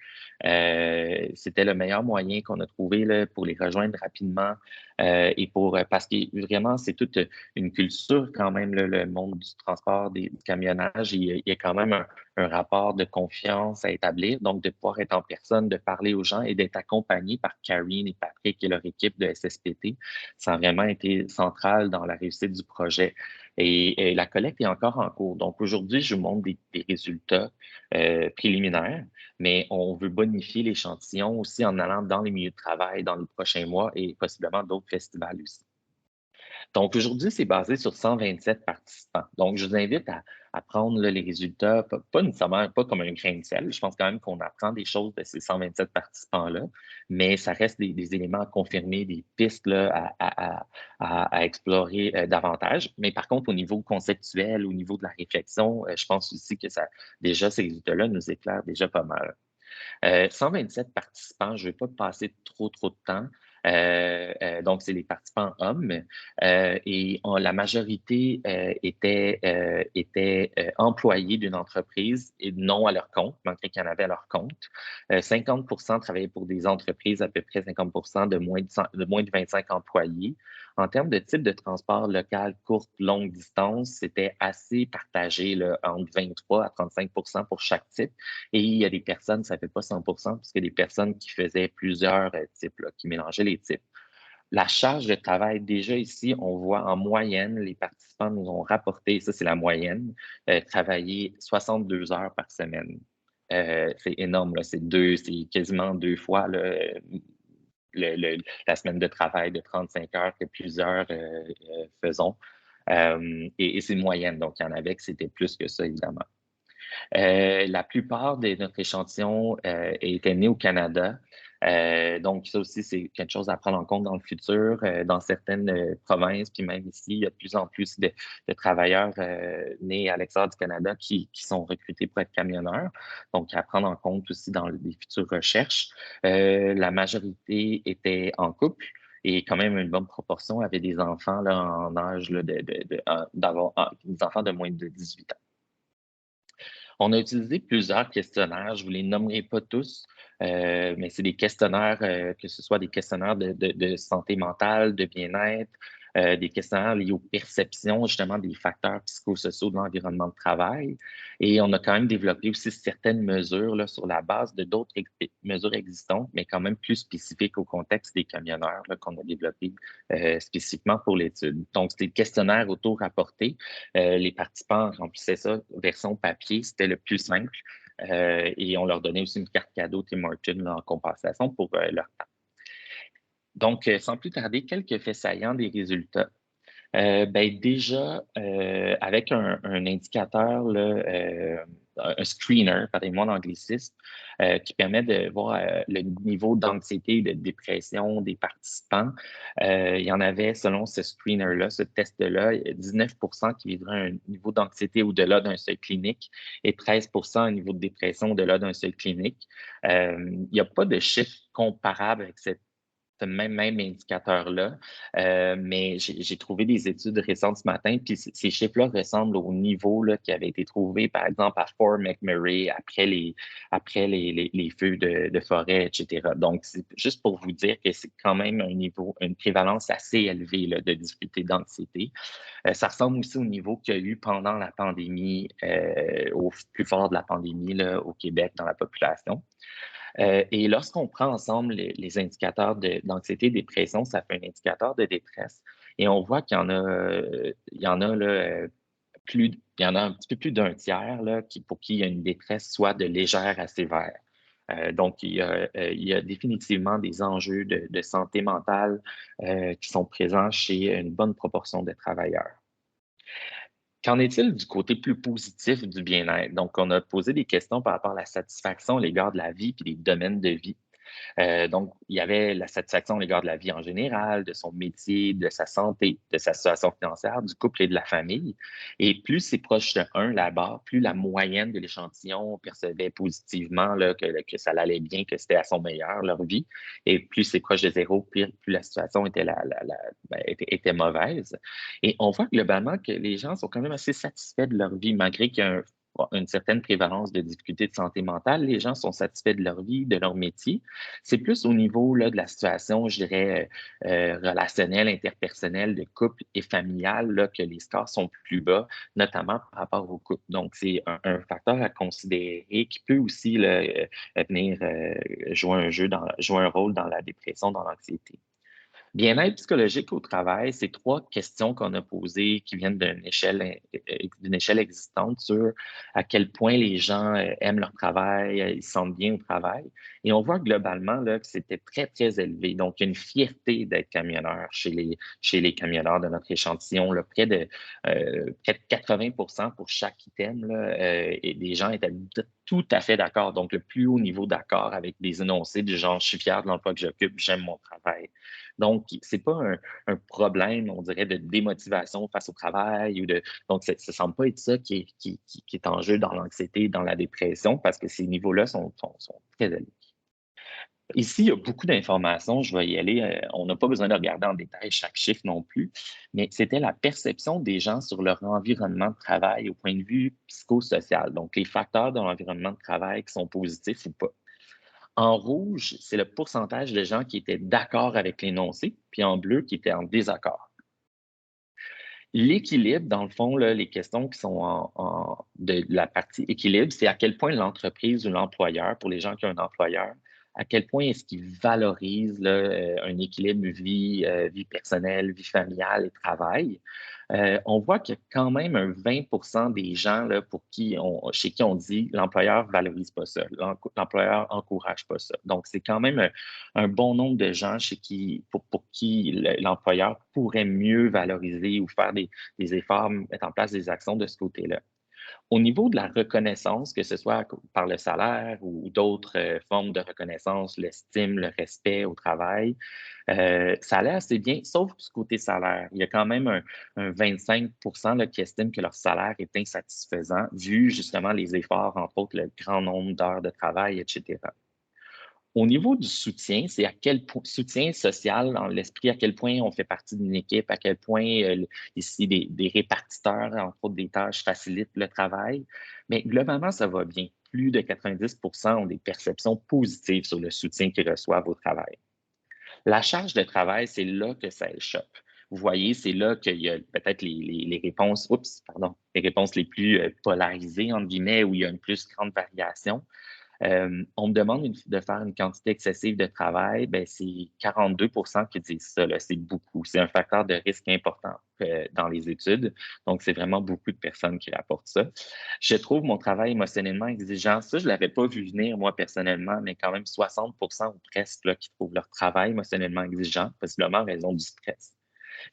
C'était le meilleur moyen qu'on a trouvé là, pour les rejoindre rapidement et parce que vraiment, c'est toute une culture quand même, là, le monde du transport, du camionnage. Il y a quand même un rapport de confiance à établir, donc de pouvoir être en personne, de parler aux gens et d'être accompagné par Karine et Patrick et leur équipe de SSPT. Ça a vraiment été central dans la réussite du projet. Et la collecte est encore en cours. Donc aujourd'hui, je vous montre des résultats préliminaires, mais on veut bonifier l'échantillon aussi en allant dans les milieux de travail dans les prochains mois et possiblement d'autres festivals aussi. Donc, aujourd'hui, c'est basé sur 127 participants. Donc, je vous invite à prendre là, les résultats, pas nécessairement, pas comme un grain de sel. Je pense quand même qu'on apprend des choses de ces 127 participants-là, mais ça reste des éléments à confirmer, des pistes là, à explorer davantage. Mais par contre, au niveau conceptuel, au niveau de la réflexion, je pense aussi que déjà, ces résultats-là nous éclairent déjà pas mal. 127 participants, je ne vais pas passer trop de temps. Donc, c'est les participants hommes et la majorité étaient employés d'une entreprise et non à leur compte, malgré qu'il y en avait à leur compte. 50 travaillaient pour des entreprises, à peu près 50 de moins de 25 employés. En termes de type de transport local, courte, longue distance, c'était assez partagé là, entre 23 à 35 pour chaque type. Et il y a des personnes, ça ne fait pas 100 parce qu'il y a des personnes qui faisaient plusieurs types, là, qui mélangeaient les types. La charge de travail, déjà ici, on voit en moyenne, les participants nous ont rapporté, ça c'est la moyenne, travailler 62 heures par semaine. C'est énorme, là, c'est quasiment 2 fois la semaine de travail de 35 heures que plusieurs faisons. Et c'est une moyenne, donc il y en avait que c'était plus que ça, évidemment. La plupart de notre échantillon était né au Canada. Donc, ça aussi, c'est quelque chose à prendre en compte dans le futur. Dans certaines provinces, puis même ici, il y a de plus en plus de travailleurs nés à l'extérieur du Canada qui sont recrutés pour être camionneurs. Donc, à prendre en compte aussi dans les futures recherches. La majorité était en couple. Et quand même, une bonne proportion avait des enfants là, en âge là, d'avoir des enfants de moins de 18 ans. On a utilisé plusieurs questionnaires, je ne vous les nommerai pas tous, mais c'est des questionnaires, que ce soit des questionnaires de santé mentale, de bien-être, des questionnaires liés aux perceptions, justement, des facteurs psychosociaux de l'environnement de travail. Et on a quand même développé aussi certaines mesures là, sur la base de d'autres mesures existantes, mais quand même plus spécifiques au contexte des camionneurs qu'on a développés spécifiquement pour l'étude. Donc, c'était le questionnaire auto-rapporté. Les participants remplissaient ça version papier, c'était le plus simple. Et on leur donnait aussi une carte cadeau Tim Hortons en compensation pour leur temps. Donc, sans plus tarder, quelques faits saillants des résultats. Déjà, avec un indicateur, là, un screener, pardonnez-moi l'anglicisme, qui permet de voir le niveau d'anxiété et de dépression des participants. Il y en avait, selon ce screener-là, ce test-là, 19 qui vivraient un niveau d'anxiété au-delà d'un seuil clinique et 13 un niveau de dépression au-delà d'un seuil clinique. Il n'y a pas de chiffre comparable avec ce même indicateur-là. Mais j'ai trouvé des études récentes ce matin, puis ces chiffres-là ressemblent au niveau là, qui avait été trouvé, par exemple, à Fort McMurray après les feux de forêt, etc. Donc, c'est juste pour vous dire que c'est quand même une prévalence assez élevée là, de difficultés d'anxiété. Ça ressemble aussi au niveau qu'il y a eu pendant la pandémie, au plus fort de la pandémie là, au Québec dans la population. Et lorsqu'on prend ensemble les indicateurs d'anxiété et dépression, ça fait un indicateur de détresse. Et on voit qu'il y en a là, il y en a un petit peu plus d'un tiers là, pour qui il y a une détresse soit de légère à sévère. Donc, il y a définitivement des enjeux de santé mentale qui sont présents chez une bonne proportion de travailleurs. Qu'en est-il du côté plus positif du bien-être? Donc, on a posé des questions par rapport à la satisfaction à l'égard de la vie et des domaines de vie. Donc, il y avait la satisfaction à l'égard de la vie en général, de son métier, de sa santé, de sa situation financière, du couple et de la famille. Et plus c'est proche de 1 là-bas, plus la moyenne de l'échantillon percevait positivement là, que ça allait bien, que c'était à son meilleur, leur vie. Et plus c'est proche de 0, plus la situation était, était mauvaise. Et on voit globalement que les gens sont quand même assez satisfaits de leur vie, malgré qu'il y a une certaine prévalence de difficultés de santé mentale. Les gens sont satisfaits de leur vie, de leur métier. C'est plus au niveau là, de la situation, je dirais, relationnelle, interpersonnelle, de couple et familiale, là, que les scores sont plus bas, notamment par rapport au couple. Donc, c'est un facteur à considérer qui peut aussi là, venir jouer un rôle dans la dépression, dans l'anxiété. Bien-être psychologique au travail, c'est 3 questions qu'on a posées qui viennent d'une échelle existante sur à quel point les gens aiment leur travail, ils se sentent bien au travail. Et on voit globalement là, que c'était très, très élevé. Donc, il y a une fierté d'être camionneur chez les camionneurs de notre échantillon, là, près de 80 pour chaque item. Là, et les gens étaient tout à fait d'accord. Donc, le plus haut niveau d'accord avec des énoncés du genre « je suis fier de l'emploi que j'occupe, j'aime mon travail ». Donc, c'est pas un problème, on dirait, de démotivation face au travail. Donc, ça ne semble pas être ça qui est en jeu dans l'anxiété, dans la dépression, parce que ces niveaux-là sont très élevés. Ici, il y a beaucoup d'informations, je vais y aller. On n'a pas besoin de regarder en détail chaque chiffre non plus, mais c'était la perception des gens sur leur environnement de travail au point de vue psychosocial. Donc, les facteurs de l'environnement de travail qui sont positifs ou pas. En rouge, c'est le pourcentage de gens qui étaient d'accord avec l'énoncé, puis en bleu, qui étaient en désaccord. L'équilibre, dans le fond, là, les questions qui sont de la partie équilibre, c'est à quel point l'entreprise ou l'employeur, pour les gens qui ont un employeur, à quel point est-ce qu'ils valorisent là, un équilibre vie personnelle, vie familiale et travail. On voit qu'il y a quand même un 20 des gens là, chez qui on dit l'employeur ne valorise pas ça, l'employeur n'encourage pas ça. Donc, c'est quand même un bon nombre de gens pour qui l'employeur pourrait mieux valoriser ou faire des efforts, mettre en place des actions de ce côté-là. Au niveau de la reconnaissance, que ce soit par le salaire ou d'autres formes de reconnaissance, l'estime, le respect au travail, ça allait assez bien, sauf du côté salaire. Il y a quand même un 25 là, qui estiment que leur salaire est insatisfaisant, vu justement les efforts, entre autres le grand nombre d'heures de travail, etc. Au niveau du soutien, c'est à quel point, soutien social dans l'esprit, à quel point on fait partie d'une équipe, à quel point ici des répartiteurs, entre autres des tâches, facilitent le travail. Mais globalement, ça va bien. Plus de 90 ont des perceptions positives sur le soutien qu'ils reçoivent au travail. La charge de travail, c'est là que ça échappe. Vous voyez, c'est là qu'il y a peut-être les réponses, les réponses les plus polarisées, entre guillemets, où il y a une plus grande variation. On me demande de faire une quantité excessive de travail, ben c'est 42 qui disent ça, c'est beaucoup. C'est un facteur de risque important dans les études. Donc, c'est vraiment beaucoup de personnes qui rapportent ça. Je trouve mon travail émotionnellement exigeant. Ça, je ne l'avais pas vu venir, moi, personnellement, mais quand même 60 ou presque là, qui trouvent leur travail émotionnellement exigeant, possiblement en raison du stress.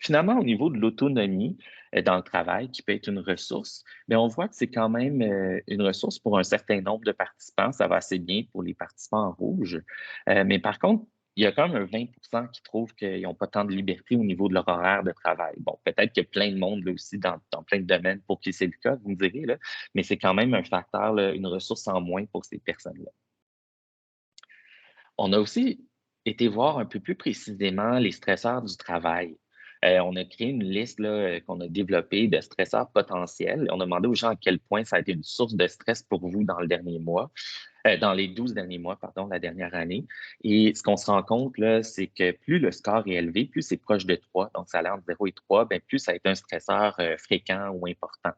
Finalement, au niveau de l'autonomie dans le travail, qui peut être une ressource, mais on voit que c'est quand même une ressource pour un certain nombre de participants. Ça va assez bien pour les participants en rouge. Mais par contre, il y a quand même un 20 qui trouvent qu'ils n'ont pas tant de liberté au niveau de leur horaire de travail. Bon, peut-être qu'il y a plein de monde là aussi dans plein de domaines pour qui c'est le cas, vous me direz, là, mais c'est quand même un facteur, là, une ressource en moins pour ces personnes-là. On a aussi été voir un peu plus précisément les stresseurs du travail. On a créé une liste là, qu'on a développée de stresseurs potentiels. On a demandé aux gens à quel point ça a été une source de stress pour vous dans le dernier mois, dans les 12 derniers mois, pardon, la dernière année. Et ce qu'on se rend compte, là, c'est que plus le score est élevé, plus c'est proche de 3, donc ça allait entre 0 et 3, bien, plus ça a été un stresseur fréquent ou important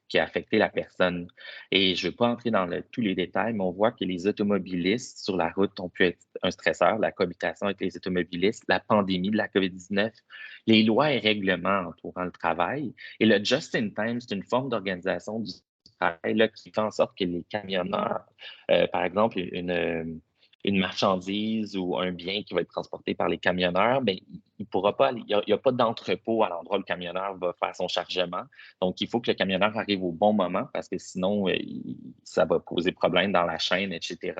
qui a affecté la personne. Et je ne vais pas entrer dans tous les détails, mais on voit que les automobilistes sur la route ont pu être un stresseur, la cohabitation avec les automobilistes, la pandémie de la COVID-19, les lois et règlements entourant le travail. Et le just-in-time, c'est une forme d'organisation du travail là, qui fait en sorte que les camionneurs, par exemple, une marchandise ou un bien qui va être transporté par les camionneurs, bien, il pourra pas, il n'y a pas d'entrepôt à l'endroit où le camionneur va faire son chargement. Donc, il faut que le camionneur arrive au bon moment parce que sinon, ça va poser problème dans la chaîne, etc.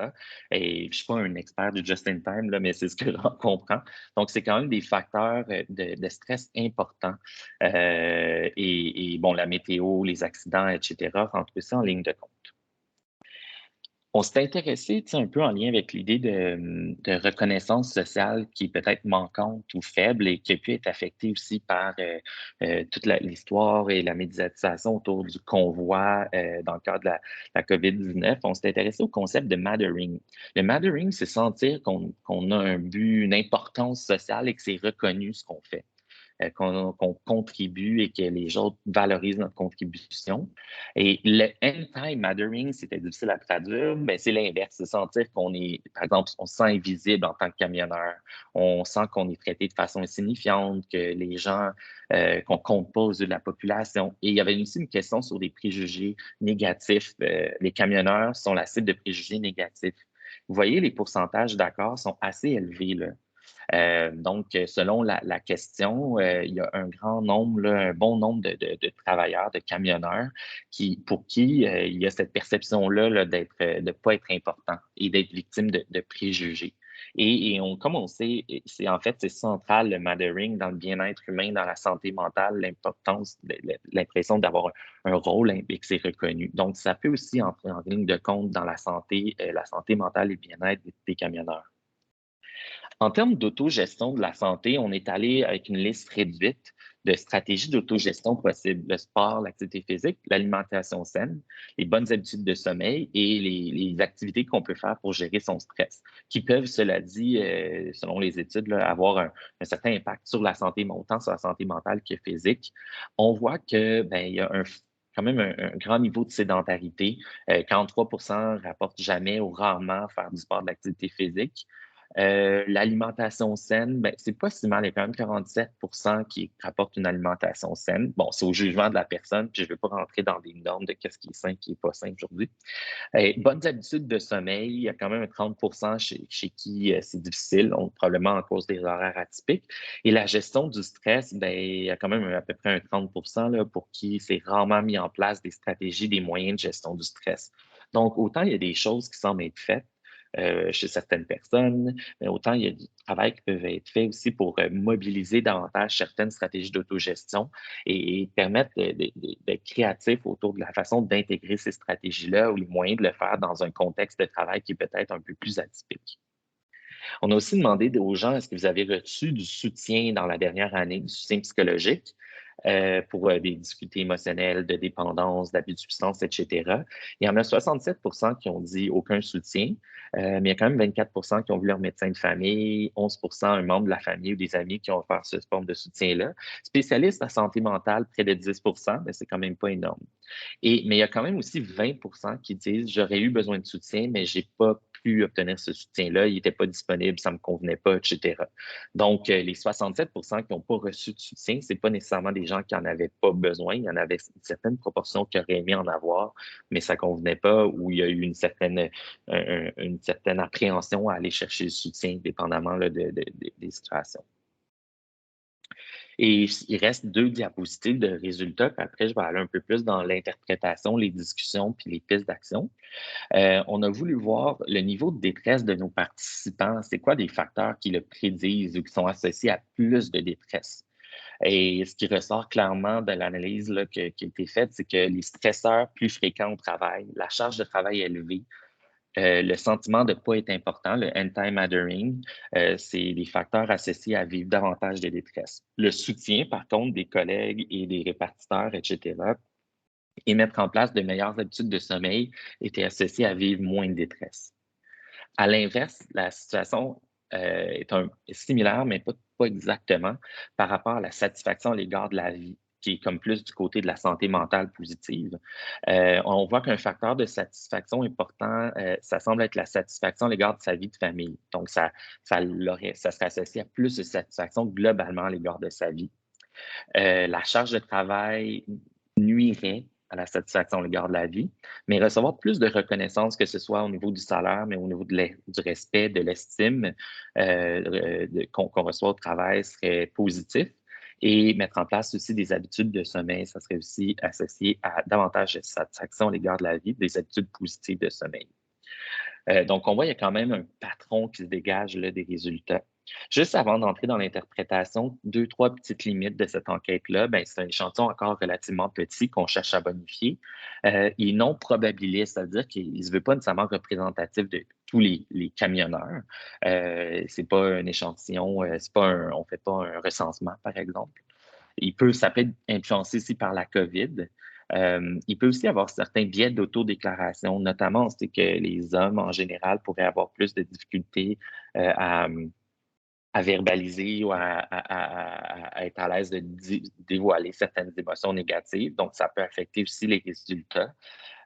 Et je ne suis pas un expert du just-in-time, mais c'est ce que j'en comprends. Donc, c'est quand même des facteurs de stress importants. Et bon, la météo, les accidents, etc., rentrent aussi en ligne de compte. On s'est intéressé un peu en lien avec l'idée de reconnaissance sociale qui est peut-être manquante ou faible et qui a pu être affectée aussi par toute l'histoire et la médiatisation autour du convoi dans le cadre de la COVID-19. On s'est intéressé au concept de Mattering. Le Mattering, c'est sentir qu'on a un but, une importance sociale et que c'est reconnu ce qu'on fait. Qu'on contribue et que les autres valorisent notre contribution. Et le anti-mattering, c'était difficile à traduire, mais c'est l'inverse. C'est sentir qu'on est, par exemple, on se sent invisible en tant que camionneur. On sent qu'on est traité de façon insignifiante, que les gens, qu'on compte pas aux yeux de la population. Et il y avait aussi une question sur des préjugés négatifs. Les camionneurs sont la cible de préjugés négatifs. Vous voyez, les pourcentages d'accords sont assez élevés, là. Donc, selon la question, il y a un grand nombre, là, un bon nombre de travailleurs, de camionneurs pour qui il y a cette perception-là là, de ne pas être important et d'être victime de préjugés. Et comme on sait, c'est central le Mattering dans le bien-être humain, dans la santé mentale, l'importance, l'impression d'avoir un rôle et que c'est reconnu. Donc, ça peut aussi entrer en ligne de compte dans la santé mentale et le bien-être des camionneurs. En termes d'autogestion de la santé, on est allé avec une liste réduite de stratégies d'autogestion possibles. Le sport, l'activité physique, l'alimentation saine, les bonnes habitudes de sommeil et les activités qu'on peut faire pour gérer son stress, qui peuvent, cela dit, selon les études, là, avoir un certain impact sur la santé, autant sur la santé mentale que physique. On voit que il y a quand même un grand niveau de sédentarité. 43% rapportent jamais ou rarement faire du sport, de l'activité physique. L'alimentation saine, c'est pas si mal. Il y a quand même 47% qui rapportent une alimentation saine. Bon, c'est au jugement de la personne, puis je ne vais pas rentrer dans des normes de qu'est-ce qui est sain, qui n'est pas sain aujourd'hui. Bonnes habitudes de sommeil, il y a quand même 30% chez qui c'est difficile, probablement en cause des horaires atypiques. Et la gestion du stress, il y a quand même à peu près un 30% là, pour qui c'est rarement mis en place des stratégies, des moyens de gestion du stress. Donc, autant il y a des choses qui semblent être faites, chez certaines personnes, mais autant il y a du travail qui peut être fait aussi pour mobiliser davantage certaines stratégies d'autogestion et permettre d'être créatif autour de la façon d'intégrer ces stratégies-là ou les moyens de le faire dans un contexte de travail qui est peut-être un peu plus atypique. On a aussi demandé aux gens, est-ce que vous avez reçu du soutien dans la dernière année, du soutien psychologique pour des difficultés émotionnelles, de dépendance, d'abus de substances, etc. Il y en a 67% qui ont dit aucun soutien, mais il y a quand même 24% qui ont vu leur médecin de famille, 11% un membre de la famille ou des amis qui ont offert cette forme de soutien-là. Spécialistes en santé mentale, près de 10%, mais c'est quand même pas énorme. Mais il y a quand même aussi 20% qui disent j'aurais eu besoin de soutien, mais j'ai pas pu obtenir ce soutien-là, il n'était pas disponible, ça me convenait pas, etc. Donc, les 67% qui n'ont pas reçu de soutien, c'est pas nécessairement des gens qui en avaient pas besoin, il y en avait une certaine proportion qui auraient aimé en avoir, mais ça convenait pas, ou il y a eu une certaine appréhension à aller chercher le soutien, dépendamment là, des situations. Et il reste 2 diapositives de résultats, puis après, je vais aller un peu plus dans l'interprétation, les discussions, puis les pistes d'action. On a voulu voir le niveau de détresse de nos participants. C'est quoi des facteurs qui le prédisent ou qui sont associés à plus de détresse? Et ce qui ressort clairement de l'analyse qui a été faite, c'est que les stresseurs plus fréquents au travail, la charge de travail élevée, le sentiment de ne pas être important, le anti-mattering, c'est des facteurs associés à vivre davantage de détresse. Le soutien, par contre, des collègues et des répartiteurs, etc., et mettre en place de meilleures habitudes de sommeil était associé à vivre moins de détresse. À l'inverse, la situation est similaire, mais pas exactement, par rapport à la satisfaction à l'égard de la vie, qui est comme plus du côté de la santé mentale positive. On voit qu'un facteur de satisfaction important, ça semble être la satisfaction à l'égard de sa vie de famille. Donc, ça serait associé à plus de satisfaction globalement à l'égard de sa vie. La charge de travail nuirait à la satisfaction à l'égard de la vie, mais recevoir plus de reconnaissance, que ce soit au niveau du salaire, mais au niveau du respect, de l'estime qu'on reçoit au travail serait positif. Et mettre en place aussi des habitudes de sommeil, ça serait aussi associé à davantage de satisfaction à l'égard de la vie, des habitudes positives de sommeil. Donc, on voit qu'il y a quand même un patron qui se dégage là, des résultats. Juste avant d'entrer dans l'interprétation, 2, 3 petites limites de cette enquête-là. C'est un échantillon encore relativement petit qu'on cherche à bonifier. Il est non probabiliste, c'est-à-dire qu'il ne se veut pas nécessairement représentatif de tous les camionneurs. C'est pas un échantillon, on ne fait pas un recensement, par exemple. Ça peut être influencé aussi par la COVID. Il peut aussi avoir certains biais d'autodéclaration, notamment on sait que les hommes en général pourraient avoir plus de difficultés à verbaliser ou à être à l'aise de dévoiler certaines émotions négatives. Donc, ça peut affecter aussi les résultats.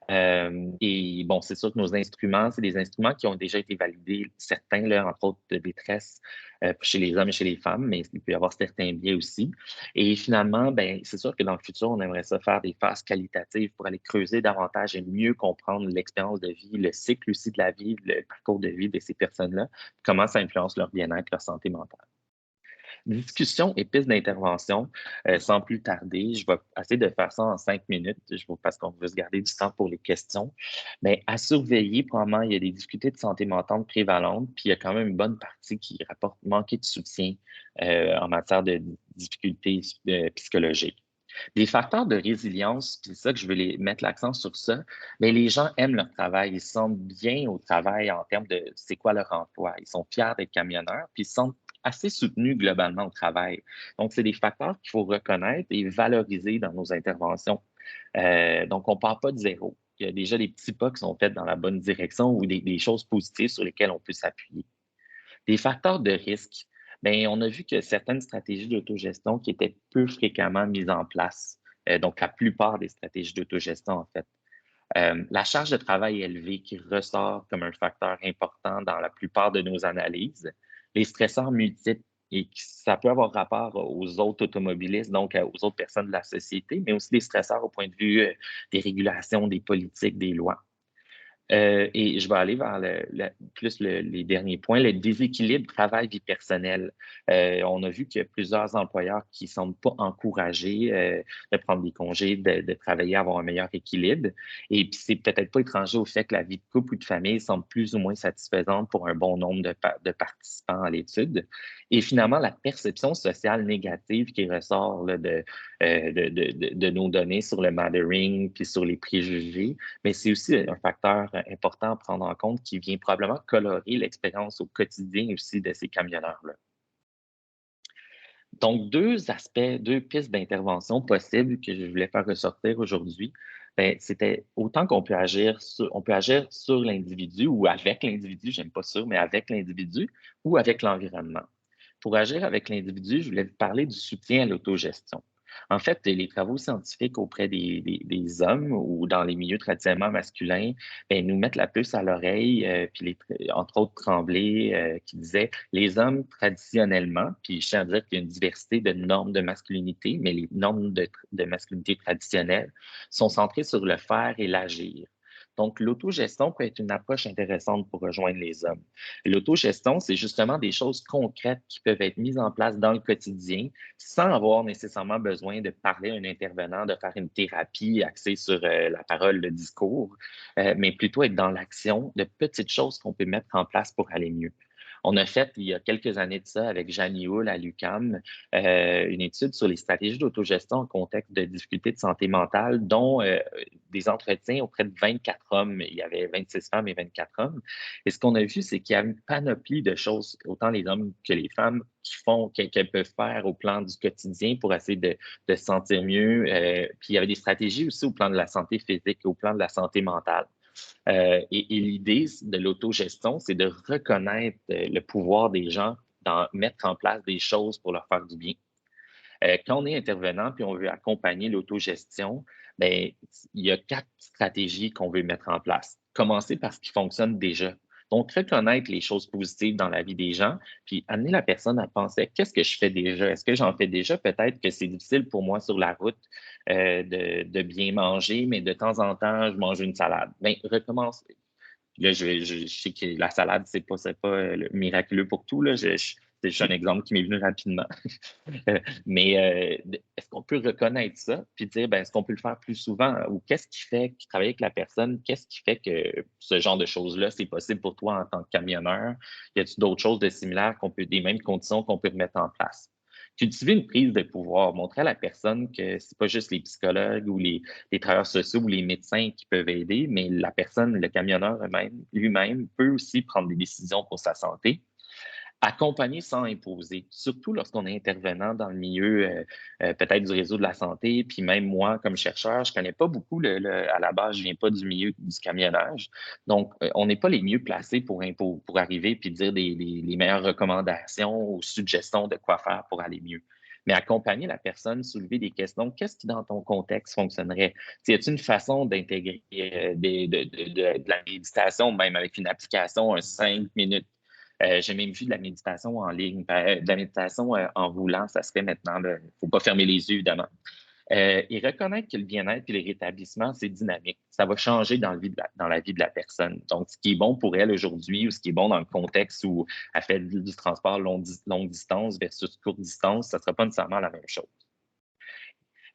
Et bon, c'est sûr que nos instruments, c'est des instruments qui ont déjà été validés, certains, là, entre autres, de détresse chez les hommes et chez les femmes, mais il peut y avoir certains biais aussi. Et finalement, c'est sûr que dans le futur, on aimerait ça faire des phases qualitatives pour aller creuser davantage et mieux comprendre l'expérience de vie, le cycle aussi de la vie, le parcours de vie de ces personnes-là, comment ça influence leur bien-être, leur santé mentale. Discussion et piste d'intervention. Sans plus tarder, je vais essayer de faire ça en 5 minutes, parce qu'on veut se garder du temps pour les questions. Mais à surveiller, probablement, il y a des difficultés de santé mentale prévalentes, puis il y a quand même une bonne partie qui rapporte manquer de soutien en matière de difficultés psychologiques. Des facteurs de résilience, puis c'est ça que je veux mettre l'accent sur ça, mais les gens aiment leur travail, ils se sentent bien au travail en termes de c'est quoi leur emploi. Ils sont fiers d'être camionneurs, puis ils se sentent assez soutenus globalement au travail. Donc, c'est des facteurs qu'il faut reconnaître et valoriser dans nos interventions. Donc, on ne part pas de zéro. Il y a déjà des petits pas qui sont faits dans la bonne direction ou des choses positives sur lesquelles on peut s'appuyer. Des facteurs de risque. On a vu que certaines stratégies d'autogestion qui étaient peu fréquemment mises en place, donc la plupart des stratégies d'autogestion en fait. La charge de travail élevée qui ressort comme un facteur important dans la plupart de nos analyses, les stresseurs multiples, et ça peut avoir rapport aux autres automobilistes, donc aux autres personnes de la société, mais aussi des stresseurs au point de vue des régulations, des politiques, des lois. Et je vais aller vers les derniers points, le déséquilibre travail-vie personnelle. On a vu qu'il y a plusieurs employeurs qui ne semblent pas encouragés de prendre des congés, de travailler, avoir un meilleur équilibre. Et puis, c'est peut-être pas étranger au fait que la vie de couple ou de famille semble plus ou moins satisfaisante pour un bon nombre de participants à l'étude. Et finalement, la perception sociale négative qui ressort là, de nos données sur le Mattering puis sur les préjugés, mais c'est aussi un facteur important à prendre en compte qui vient probablement colorer l'expérience au quotidien aussi de ces camionneurs-là. Donc, 2 pistes d'intervention possibles que je voulais faire ressortir aujourd'hui. C'était autant qu'on peut agir sur l'individu ou avec l'individu, j'aime pas sûr, mais avec l'individu ou avec l'environnement. Pour agir avec l'individu, je voulais vous parler du soutien à l'autogestion. En fait, les travaux scientifiques auprès des hommes ou dans les milieux traditionnellement masculins nous mettent la puce à l'oreille, puis entre autres Tremblay qui disait les hommes traditionnellement, puis je tiens à dire qu'il y a une diversité de normes de masculinité, mais les normes de masculinité traditionnelles sont centrées sur le faire et l'agir. Donc, l'autogestion peut être une approche intéressante pour rejoindre les hommes. L'autogestion, c'est justement des choses concrètes qui peuvent être mises en place dans le quotidien sans avoir nécessairement besoin de parler à un intervenant, de faire une thérapie axée sur la parole, le discours, mais plutôt être dans l'action de petites choses qu'on peut mettre en place pour aller mieux. On a fait, il y a quelques années de ça, avec Jeannie Hull à l'UQAM, une étude sur les stratégies d'autogestion en contexte de difficultés de santé mentale, dont des entretiens auprès de 24 hommes. Il y avait 26 femmes et 24 hommes. Et ce qu'on a vu, c'est qu'il y a une panoplie de choses, autant les hommes que les femmes, qu'elles peuvent faire au plan du quotidien pour essayer de se sentir mieux. Puis il y avait des stratégies aussi au plan de la santé physique, au plan de la santé mentale. Et l'idée de l'autogestion, c'est de reconnaître le pouvoir des gens dans mettre en place des choses pour leur faire du bien. Quand on est intervenant puis on veut accompagner l'autogestion, il y a 4 stratégies qu'on veut mettre en place. Commencer par ce qui fonctionne déjà. Donc, reconnaître les choses positives dans la vie des gens, puis amener la personne à penser qu'est-ce que je fais déjà? Est-ce que j'en fais déjà? Peut-être que c'est difficile pour moi sur la route de bien manger, mais de temps en temps, je mange une salade. Bien, recommence. Là, je sais que la salade, c'est pas miraculeux pour tout. Là. C'est juste un exemple qui m'est venu rapidement. Mais est-ce qu'on peut reconnaître ça puis dire, ben, est-ce qu'on peut le faire plus souvent? Ou qu'est-ce qui fait, qui travaille avec la personne, qu'est-ce qui fait que ce genre de choses-là, c'est possible pour toi en tant que camionneur? Y a-t-il d'autres choses de similaires des mêmes conditions qu'on peut mettre en place? Cultiver une prise de pouvoir, montrer à la personne que c'est pas juste les psychologues ou les travailleurs sociaux ou les médecins qui peuvent aider, mais la personne, le camionneur lui-même peut aussi prendre des décisions pour sa santé. Accompagner sans imposer, surtout lorsqu'on est intervenant dans le milieu peut-être du réseau de la santé, puis même moi, comme chercheur, je connais pas beaucoup, à la base, je viens pas du milieu du camionnage, donc on n'est pas les mieux placés pour arriver puis dire les meilleures recommandations ou suggestions de quoi faire pour aller mieux. Mais accompagner la personne, soulever des questions, qu'est-ce qui dans ton contexte fonctionnerait? Y a-t-il une façon d'intégrer de la méditation, même avec une application, un 5 minutes? J'ai même vu de la méditation en ligne, de la méditation en roulant, ça se fait maintenant. Il ne faut pas fermer les yeux, évidemment. Et reconnaître que le bien-être et le rétablissement, c'est dynamique. Ça va changer dans la vie de la personne. Donc, ce qui est bon pour elle aujourd'hui ou ce qui est bon dans le contexte où elle fait du transport longue distance versus courte distance, ça ne sera pas nécessairement la même chose.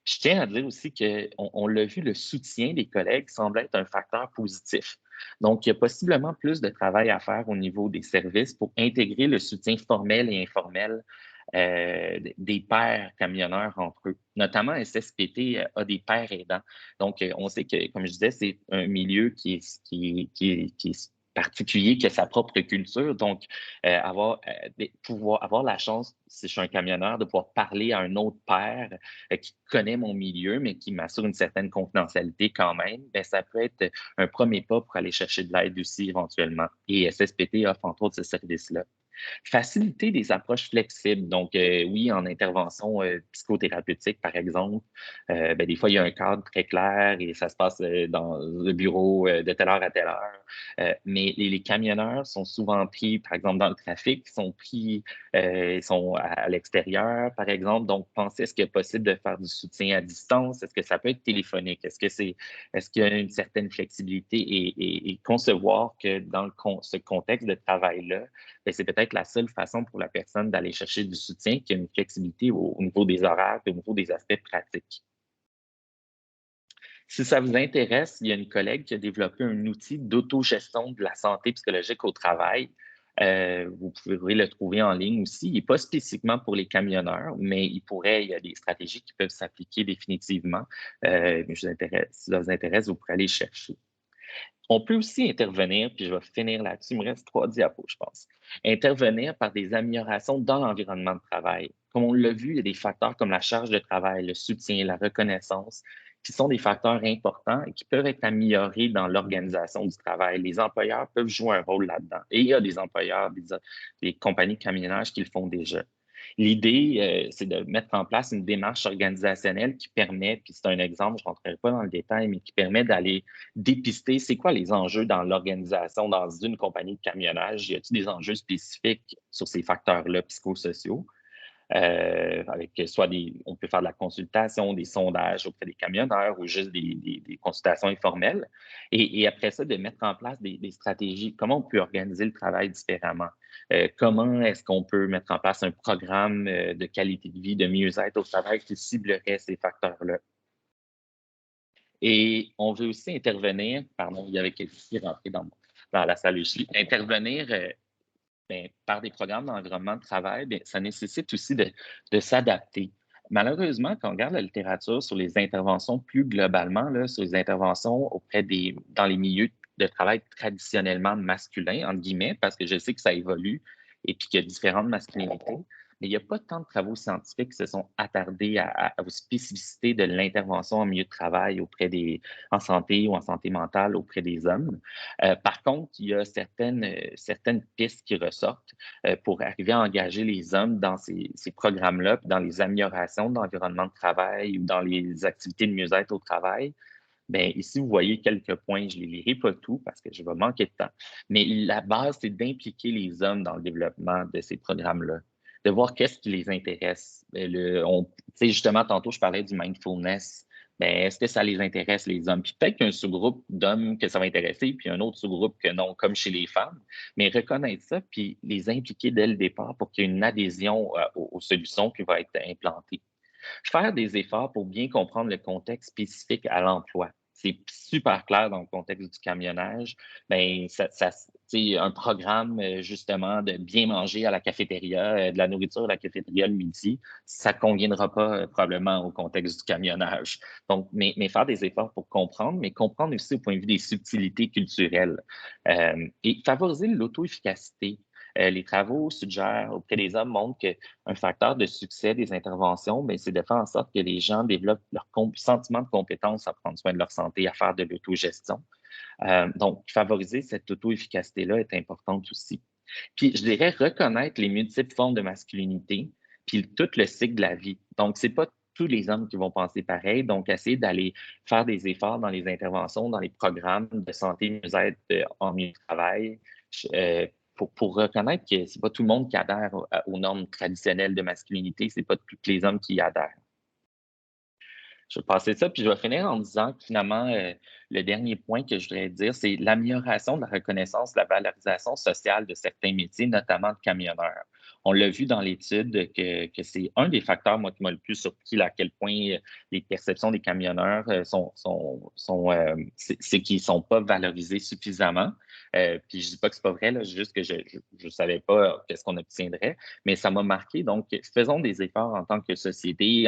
Je tiens à dire aussi qu'on l'a vu, le soutien des collègues semble être un facteur positif. Donc, il y a possiblement plus de travail à faire au niveau des services pour intégrer le soutien formel et informel des pairs camionneurs entre eux. Notamment, SSPT a des pairs aidants. Donc, on sait que, comme je disais, c'est un milieu qui est particulier, qui a sa propre culture. Donc, pouvoir avoir la chance, si je suis un camionneur, de pouvoir parler à un autre pair qui connaît mon milieu, mais qui m'assure une certaine confidentialité quand même, bien, ça peut être un premier pas pour aller chercher de l'aide aussi éventuellement. Et SSPT offre entre autres ce service-là. Faciliter des approches flexibles. Donc, oui, en intervention psychothérapeutique, par exemple, ben, des fois, il y a un cadre très clair et ça se passe dans le bureau de telle heure à telle heure. Mais les camionneurs sont souvent pris, par exemple, dans le trafic, ils sont à l'extérieur, par exemple. Donc, pensez, est-ce qu'il est possible de faire du soutien à distance? Est-ce que ça peut être téléphonique? Est-ce qu'il y a une certaine flexibilité et concevoir que dans ce contexte de travail-là, c'est peut-être la seule façon pour la personne d'aller chercher du soutien, qui a une flexibilité au niveau des horaires et au niveau des aspects pratiques. Si ça vous intéresse, il y a une collègue qui a développé un outil d'autogestion de la santé psychologique au travail. Vous pourrez le trouver en ligne aussi. Il n'est pas spécifiquement pour les camionneurs, mais il y a des stratégies qui peuvent s'appliquer définitivement. Mais si ça vous intéresse, vous pourrez aller chercher. On peut aussi intervenir, puis je vais finir là-dessus, il me reste 3 diapos, je pense. Intervenir par des améliorations dans l'environnement de travail. Comme on l'a vu, il y a des facteurs comme la charge de travail, le soutien, la reconnaissance, qui sont des facteurs importants et qui peuvent être améliorés dans l'organisation du travail. Les employeurs peuvent jouer un rôle là-dedans. Et il y a des employeurs, des compagnies de camionnage qui le font déjà. L'idée, c'est de mettre en place une démarche organisationnelle qui permet, puis c'est un exemple, je ne rentrerai pas dans le détail, mais qui permet d'aller dépister c'est quoi les enjeux dans l'organisation dans une compagnie de camionnage. Y a-t-il des enjeux spécifiques sur ces facteurs-là psychosociaux? On peut faire de la consultation, des sondages auprès des camionneurs ou juste des consultations informelles. Et après ça, de mettre en place des stratégies. Comment on peut organiser le travail différemment? Comment est-ce qu'on peut mettre en place un programme de qualité de vie, de mieux-être au travail qui ciblerait ces facteurs-là? Et on veut aussi intervenir, pardon, il y avait quelqu'un qui est rentré dans la salle aussi, intervenir bien, par des programmes d'environnement de travail, bien, ça nécessite aussi de s'adapter. Malheureusement, quand on regarde la littérature sur les interventions plus globalement, là, sur les interventions dans les milieux de travail traditionnellement masculins, entre guillemets, parce que je sais que ça évolue et puis qu'il y a différentes masculinités, mais il n'y a pas tant de travaux scientifiques qui se sont attardés aux spécificités de l'intervention en milieu de travail en santé ou en santé mentale auprès des hommes. Par contre, il y a certaines pistes qui ressortent pour arriver à engager les hommes dans ces programmes-là, dans les améliorations de l'environnement de travail ou dans les activités de mieux-être au travail. Bien, ici, vous voyez quelques points. Je ne les lirai pas tous parce que je vais manquer de temps. Mais la base, c'est d'impliquer les hommes dans le développement de ces programmes-là, de voir qu'est-ce qui les intéresse. Justement, tantôt, je parlais du mindfulness. ben, est-ce que ça les intéresse, les hommes? Puis peut-être qu'un sous-groupe d'hommes que ça va intéresser, puis un autre sous-groupe que non, comme chez les femmes. Mais reconnaître ça, puis les impliquer dès le départ pour qu'il y ait une adhésion aux solutions qui vont être implantées. Faire des efforts pour bien comprendre le contexte spécifique à l'emploi. C'est super clair dans le contexte du camionnage. Ben, un programme, justement, de bien manger à la cafétéria, de la nourriture à la cafétéria le midi, ça ne conviendra pas probablement au contexte du camionnage. Donc, mais faire des efforts pour comprendre, mais comprendre aussi au point de vue des subtilités culturelles. Et favoriser l'auto-efficacité. Les travaux suggèrent auprès des hommes montrent qu'un facteur de succès des interventions, ben, c'est de faire en sorte que les gens développent leur sentiment de compétence à prendre soin de leur santé, à faire de l'autogestion. Donc, favoriser cette auto-efficacité-là est importante aussi. Puis, je dirais reconnaître les multiples formes de masculinité, puis tout le cycle de la vie. Donc, c'est pas tous les hommes qui vont penser pareil. Donc, essayer d'aller faire des efforts dans les interventions, dans les programmes de santé mieux-être en milieu de travail, pour reconnaître que c'est pas tout le monde qui adhère aux normes traditionnelles de masculinité, c'est pas tous les hommes qui y adhèrent. Je vais passer ça, puis je vais finir en disant que finalement, le dernier point que je voudrais dire, c'est l'amélioration de la reconnaissance, de la valorisation sociale de certains métiers, notamment de camionneurs. On l'a vu dans l'étude que c'est un des facteurs, moi, qui m'a le plus surpris, là, à quel point les perceptions des camionneurs c'est qu'ils ne sont pas valorisés suffisamment. Puis je ne dis pas que ce n'est pas vrai, là, juste que je ne savais pas qu'est-ce qu'on obtiendrait, mais ça m'a marqué. Donc, faisons des efforts en tant que société,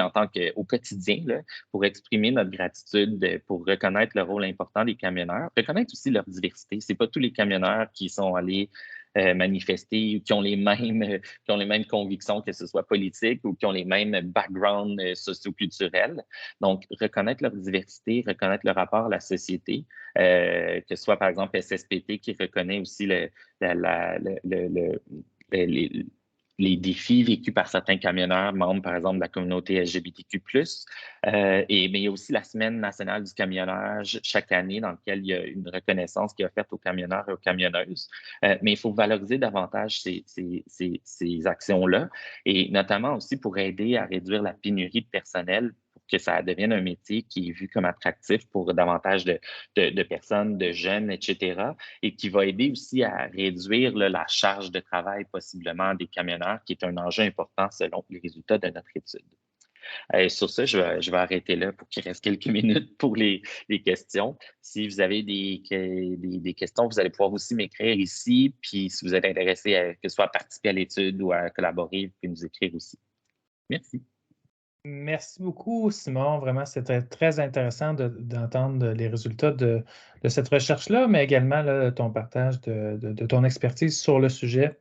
au quotidien, là, pour exprimer notre gratitude, pour reconnaître le rôle important des camionneurs, reconnaître aussi leur diversité. C'est pas tous les camionneurs qui sont allés manifester ou qui ont les mêmes convictions, que ce soit politique ou qui ont les mêmes backgrounds socioculturels. Donc, reconnaître leur diversité, reconnaître le rapport à la société, que ce soit par exemple SSPT qui reconnaît aussi les défis vécus par certains camionneurs, membres, par exemple, de la communauté LGBTQ+. Mais il y a aussi la Semaine nationale du camionnage chaque année dans laquelle il y a une reconnaissance qui est offerte aux camionneurs et aux camionneuses. Mais il faut valoriser davantage ces actions-là et notamment aussi pour aider à réduire la pénurie de personnel pour que ça devienne un métier qui est vu comme attractif pour davantage de personnes, de jeunes, etc. et qui va aider aussi à réduire la charge de travail possiblement des camionneurs, qui est un enjeu important selon les résultats de notre étude. Sur ça, je vais arrêter là pour qu'il reste quelques minutes pour les questions. Si vous avez des questions, vous allez pouvoir aussi m'écrire ici. Puis si vous êtes intéressé que ce soit à participer à l'étude ou à collaborer, vous pouvez nous écrire aussi. Merci.
Merci beaucoup, Simon. Vraiment, c'était très intéressant d'entendre les résultats de cette recherche-là, mais également là, ton partage de ton expertise sur le sujet.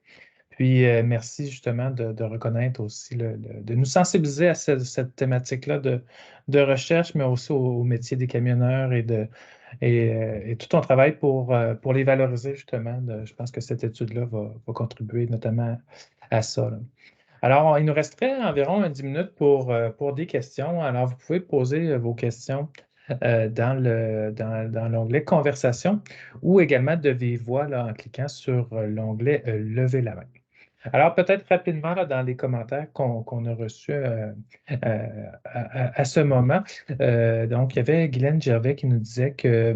Puis, merci justement de reconnaître aussi, de nous sensibiliser à cette thématique-là de recherche, mais aussi au métier des camionneurs et tout ton travail pour les valoriser justement. Je pense que cette étude-là va contribuer notamment à ça, là. Alors, il nous resterait environ 10 minutes pour des questions. Alors, vous pouvez poser vos questions dans l'onglet Conversation ou également de vive voix là, en cliquant sur l'onglet Lever la main. Alors, peut-être rapidement là, dans les commentaires qu'on a reçus à ce moment. Donc, il y avait Guylaine Gervais qui nous disait que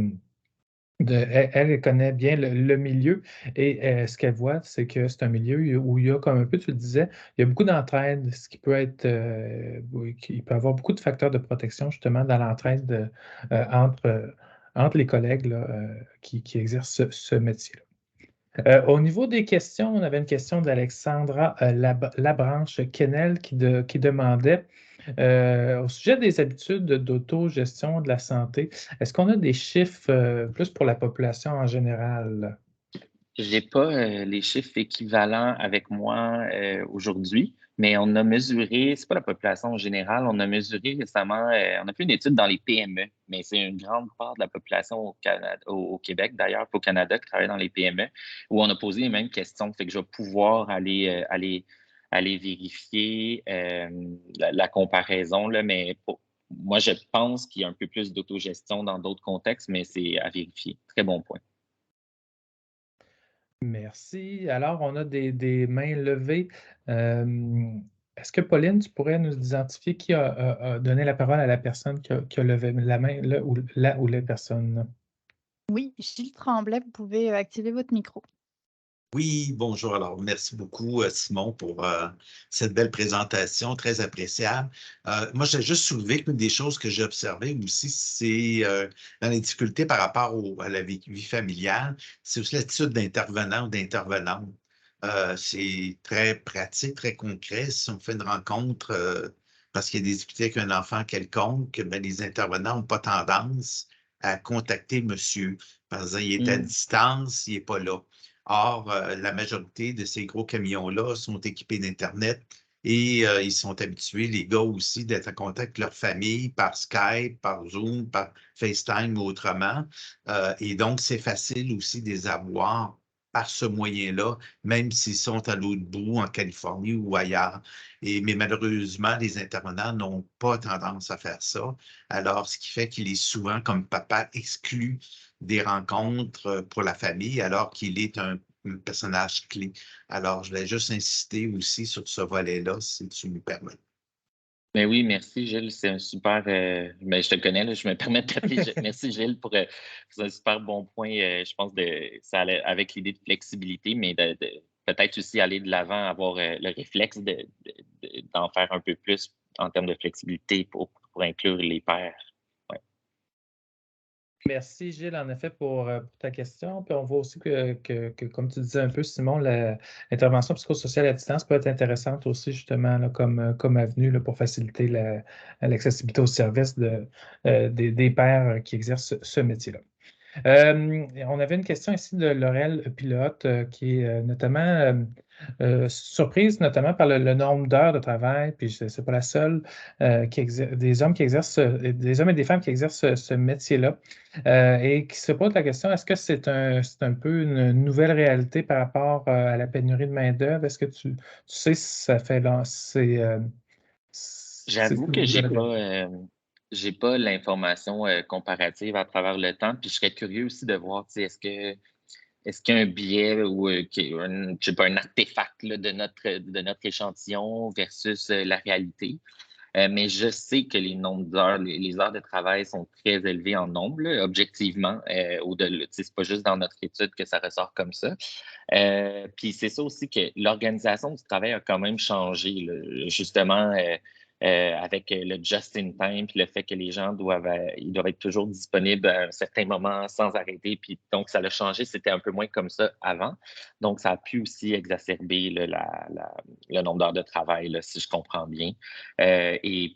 elle connaît bien le milieu et ce qu'elle voit, c'est que c'est un milieu où il y a, comme un peu tu le disais, il y a beaucoup d'entraide, ce qui peut être, il peut y avoir beaucoup de facteurs de protection justement dans l'entraide entre les collègues là, qui exercent ce métier-là. Au niveau des questions, on avait une question d'Alexandra Labranche-Kennel qui demandait au sujet des habitudes d'autogestion de la santé, est-ce qu'on a des chiffres plus pour la population en général?
Je n'ai pas les chiffres équivalents avec moi aujourd'hui, mais on a mesuré, c'est pas la population en général, on a mesuré récemment, on a fait une étude dans les PME, mais c'est une grande part de la population au Canada, au Québec d'ailleurs, au Canada, qui travaille dans les PME, où on a posé les mêmes questions. Fait que je vais pouvoir aller vérifier la comparaison, là, mais moi, je pense qu'il y a un peu plus d'autogestion dans d'autres contextes, mais c'est à vérifier. Très bon point.
Merci. Alors, on a des mains levées. Est-ce que Pauline, tu pourrais nous identifier qui a donné la parole à la personne qui a levé la main, là ou les personnes?
Oui, Gilles Tremblay, vous pouvez activer votre micro.
Oui, bonjour. Alors, merci beaucoup, Simon, pour cette belle présentation, très appréciable. Moi, j'ai juste soulevé qu'une des choses que j'ai observées aussi, c'est dans les difficultés par rapport à la vie familiale, c'est aussi l'attitude d'intervenant ou d'intervenante. C'est très pratique, très concret. Si on fait une rencontre parce qu'il y a des difficultés avec un enfant quelconque, ben, les intervenants n'ont pas tendance à contacter monsieur. Par exemple, il est à distance, il n'est pas là. Or, la majorité de ces gros camions-là sont équipés d'Internet et ils sont habitués, les gars aussi, d'être en contact avec leur famille par Skype, par Zoom, par FaceTime ou autrement. Et donc, c'est facile aussi de les avoir par ce moyen-là, même s'ils sont à l'autre bout, en Californie ou ailleurs. Mais malheureusement, les intervenants n'ont pas tendance à faire ça. Alors, ce qui fait qu'il est souvent, comme papa, exclu des rencontres pour la famille, alors qu'il est un personnage clé. Alors, je voulais juste insister aussi sur ce volet-là, si tu me permets.
Ben oui, merci Gilles, c'est un super. Je te connais, là, je me permets de t'appeler. Merci Gilles pour c'est un super bon point. Je pense ça allait avec l'idée de flexibilité, mais de peut-être aussi aller de l'avant, avoir le réflexe d'en faire un peu plus en termes de flexibilité pour inclure les pairs. Ouais.
Merci Gilles, en effet, pour ta question. Puis on voit aussi que, comme tu disais un peu, Simon, l'intervention psychosociale à distance peut être intéressante aussi, justement, là, comme avenue là, pour faciliter l'accessibilité aux services des pairs qui exercent ce métier-là. On avait une question ici de Laurel Pilote qui est notamment surprise notamment par le nombre d'heures de travail, puis ce n'est pas la seule, des hommes qui exercent, des hommes et des femmes qui exercent ce métier-là, et qui se pose la question, est-ce que c'est un peu une nouvelle réalité par rapport à la pénurie de main-d'œuvre? Est-ce que tu sais si ça fait c'est
J'avoue
une
que
nouvelle réalité?
j'ai pas l'information comparative à travers le temps, puis je serais curieux aussi de voir, tu sais, est-ce qu'il y a un biais ou je sais pas, un artefact là, de notre échantillon versus la réalité? Mais je sais que les nombres d'heures, les heures de travail sont très élevées en nombre, là, objectivement. Au-delà, tu sais, c'est pas juste dans notre étude que ça ressort comme ça. Puis c'est ça aussi que l'organisation du travail a quand même changé, là, justement. Avec le just-in-time, puis le fait que les gens ils doivent être toujours disponibles à un certain moment sans arrêter. Puis donc, ça a changé. C'était un peu moins comme ça avant. Donc, ça a pu aussi exacerber là, le nombre d'heures de travail, là, si je comprends bien. Et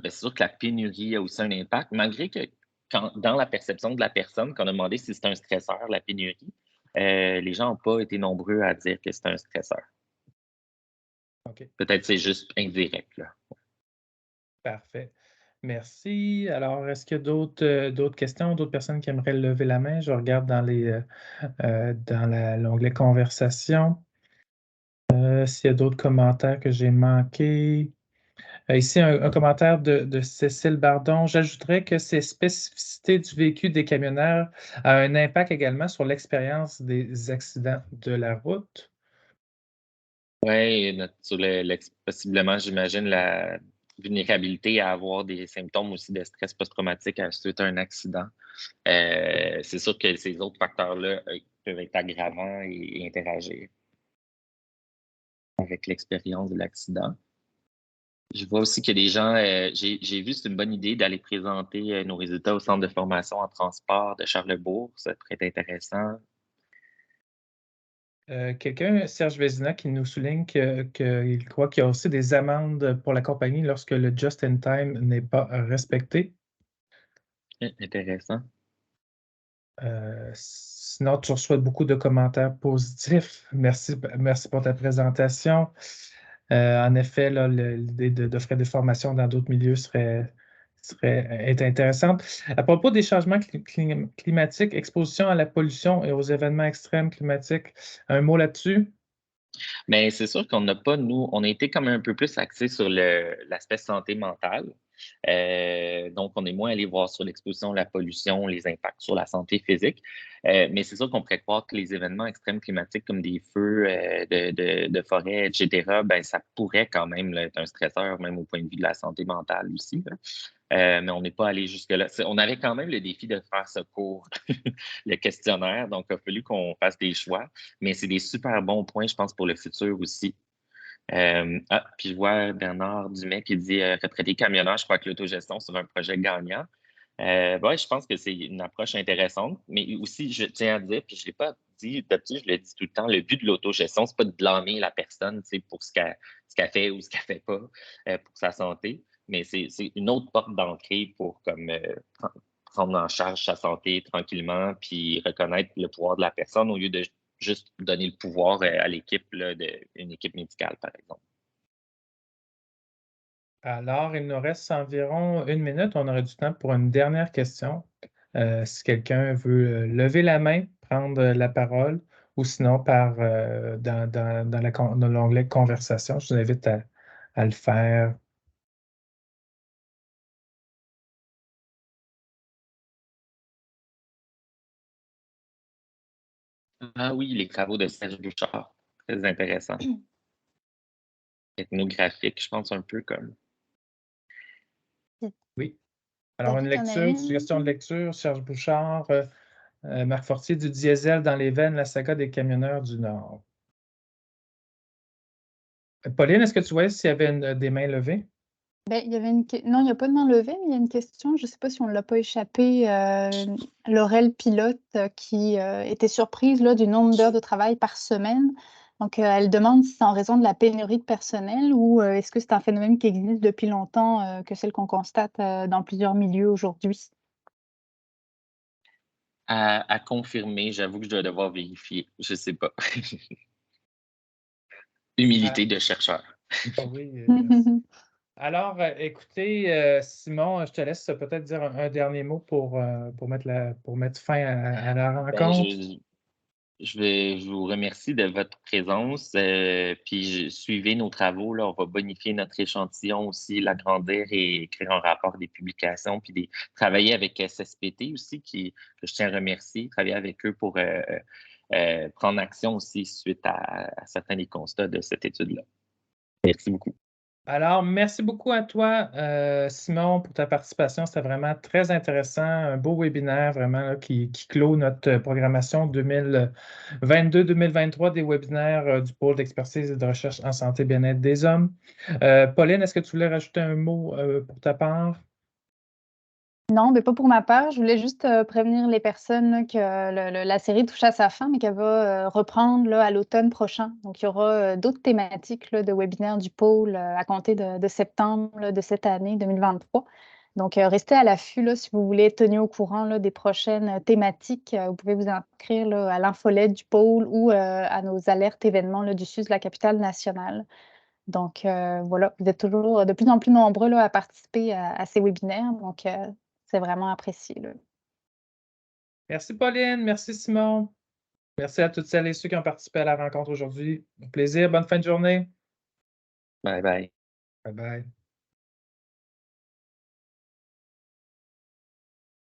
c'est sûr que la pénurie a aussi un impact, malgré que dans la perception de la personne, quand on a demandé si c'est un stresseur, la pénurie, les gens n'ont pas été nombreux à dire que c'est un stresseur.
OK.
Peut-être que c'est juste indirect, là.
Parfait. Merci. Alors, est-ce qu'il y a d'autres questions, d'autres personnes qui aimeraient lever la main? Je regarde dans l'onglet conversation. S'il y a d'autres commentaires que j'ai manqués. Ici, un commentaire de Cécile Bardon. J'ajouterais que ces spécificités du vécu des camionneurs ont un impact également sur l'expérience des accidents de la route.
Oui, possiblement, j'imagine, la vulnérabilité à avoir des symptômes aussi de stress post-traumatique suite à un accident. C'est sûr que ces autres facteurs-là peuvent être aggravants et interagir avec l'expérience de l'accident. Je vois aussi qu'il y a des gens, j'ai vu, c'est une bonne idée d'aller présenter nos résultats au centre de formation en transport de Charlesbourg. Ça pourrait être intéressant.
Quelqu'un, Serge Vézina, qui nous souligne qu'il croit qu'il y a aussi des amendes pour la compagnie lorsque le just-in-time n'est pas respecté.
Intéressant.
Sinon, tu reçois beaucoup de commentaires positifs. Merci pour ta présentation. En effet, l'idée d'offrir des formations dans d'autres milieux est intéressante. À propos des changements climatiques, exposition à la pollution et aux événements extrêmes climatiques, un mot là-dessus?
Mais c'est sûr qu'on n'a pas, nous, on a été comme un peu plus axé sur l'aspect santé mentale. Donc, on est moins allé voir sur l'exposition, la pollution, les impacts sur la santé physique. Mais c'est sûr qu'on pourrait croire que les événements extrêmes climatiques comme des feux de forêt, etc., ben, ça pourrait quand même là, être un stresseur, même au point de vue de la santé mentale aussi. Mais on n'est pas allé jusque-là. On avait quand même le défi de faire ce cours, le questionnaire, donc il a fallu qu'on fasse des choix. Mais c'est des super bons points, je pense, pour le futur aussi. Puis je vois Bernard Dumais qui dit retraité camionneur, je crois que l'autogestion sur un projet gagnant. Ouais, je pense que c'est une approche intéressante, mais aussi, je tiens à dire, puis je ne l'ai pas dit, d'habitude, je le dis tout le temps, le but de l'autogestion, c'est pas de blâmer la personne pour ce qu'elle fait ou ce qu'elle fait pas pour sa santé, mais c'est une autre porte d'entrée pour comme prendre en charge sa santé tranquillement, puis reconnaître le pouvoir de la personne au lieu de juste donner le pouvoir à l'équipe, d'une équipe médicale, par exemple.
Alors, il nous reste environ 1 minute. On aurait du temps pour une dernière question. Si quelqu'un veut lever la main, prendre la parole, ou sinon dans l'onglet conversation, je vous invite à le faire.
Ah oui, les travaux de Serge Bouchard, très intéressant. Ethnographique, je pense un peu comme.
Oui. Alors, une lecture, suggestion de lecture, Serge Bouchard, Marc Fortier, du diesel dans les veines, la saga des camionneurs du Nord. Pauline, est-ce que tu voyais s'il y avait des mains levées?
Ben, il y avait non, il n'y a pas de main levée, mais il y a une question, je ne sais pas si on ne l'a pas échappé, Laurel Pilote qui était surprise là, du nombre d'heures de travail par semaine. Donc, elle demande si c'est en raison de la pénurie de personnel ou est-ce que c'est un phénomène qui existe depuis longtemps que celle qu'on constate dans plusieurs milieux aujourd'hui.
À confirmer, j'avoue que je dois devoir vérifier. Je ne sais pas. Humilité de chercheur.
Oui, merci. Alors, écoutez, Simon, je te laisse peut-être dire un dernier mot pour mettre fin à la
Ben,
rencontre.
je vous remercie de votre présence. Puis suivez nos travaux. Là, on va bonifier notre échantillon aussi, l'agrandir et écrire un rapport des publications. Puis travailler avec SSPT aussi, que je tiens à remercier, travailler avec eux pour prendre action aussi suite à certains des constats de cette étude-là. Merci beaucoup.
Alors, merci beaucoup à toi, Simon, pour ta participation. C'était vraiment très intéressant, un beau webinaire vraiment là, qui clôt notre programmation 2022-2023 des webinaires du pôle d'expertise et de recherche en santé et bien-être des hommes. Pauline, est-ce que tu voulais rajouter un mot pour ta part?
Non, mais pas pour ma part. Je voulais juste prévenir les personnes là, que la série touche à sa fin, mais qu'elle va reprendre là, à l'automne prochain. Donc, il y aura d'autres thématiques là, de webinaires du pôle à compter de septembre là, de cette année 2023. Donc, restez à l'affût là, si vous voulez être tenu au courant là, des prochaines thématiques. Vous pouvez vous inscrire là, à l'infolette du pôle ou à nos alertes événements là, du sud de la capitale nationale. Donc, voilà, vous êtes toujours de plus en plus nombreux là, à participer à ces webinaires. Donc, c'est vraiment apprécié, là.
Merci, Pauline. Merci, Simon. Merci à toutes celles et ceux qui ont participé à la rencontre aujourd'hui. Au plaisir. Bonne fin de journée.
Bye bye.
Bye bye.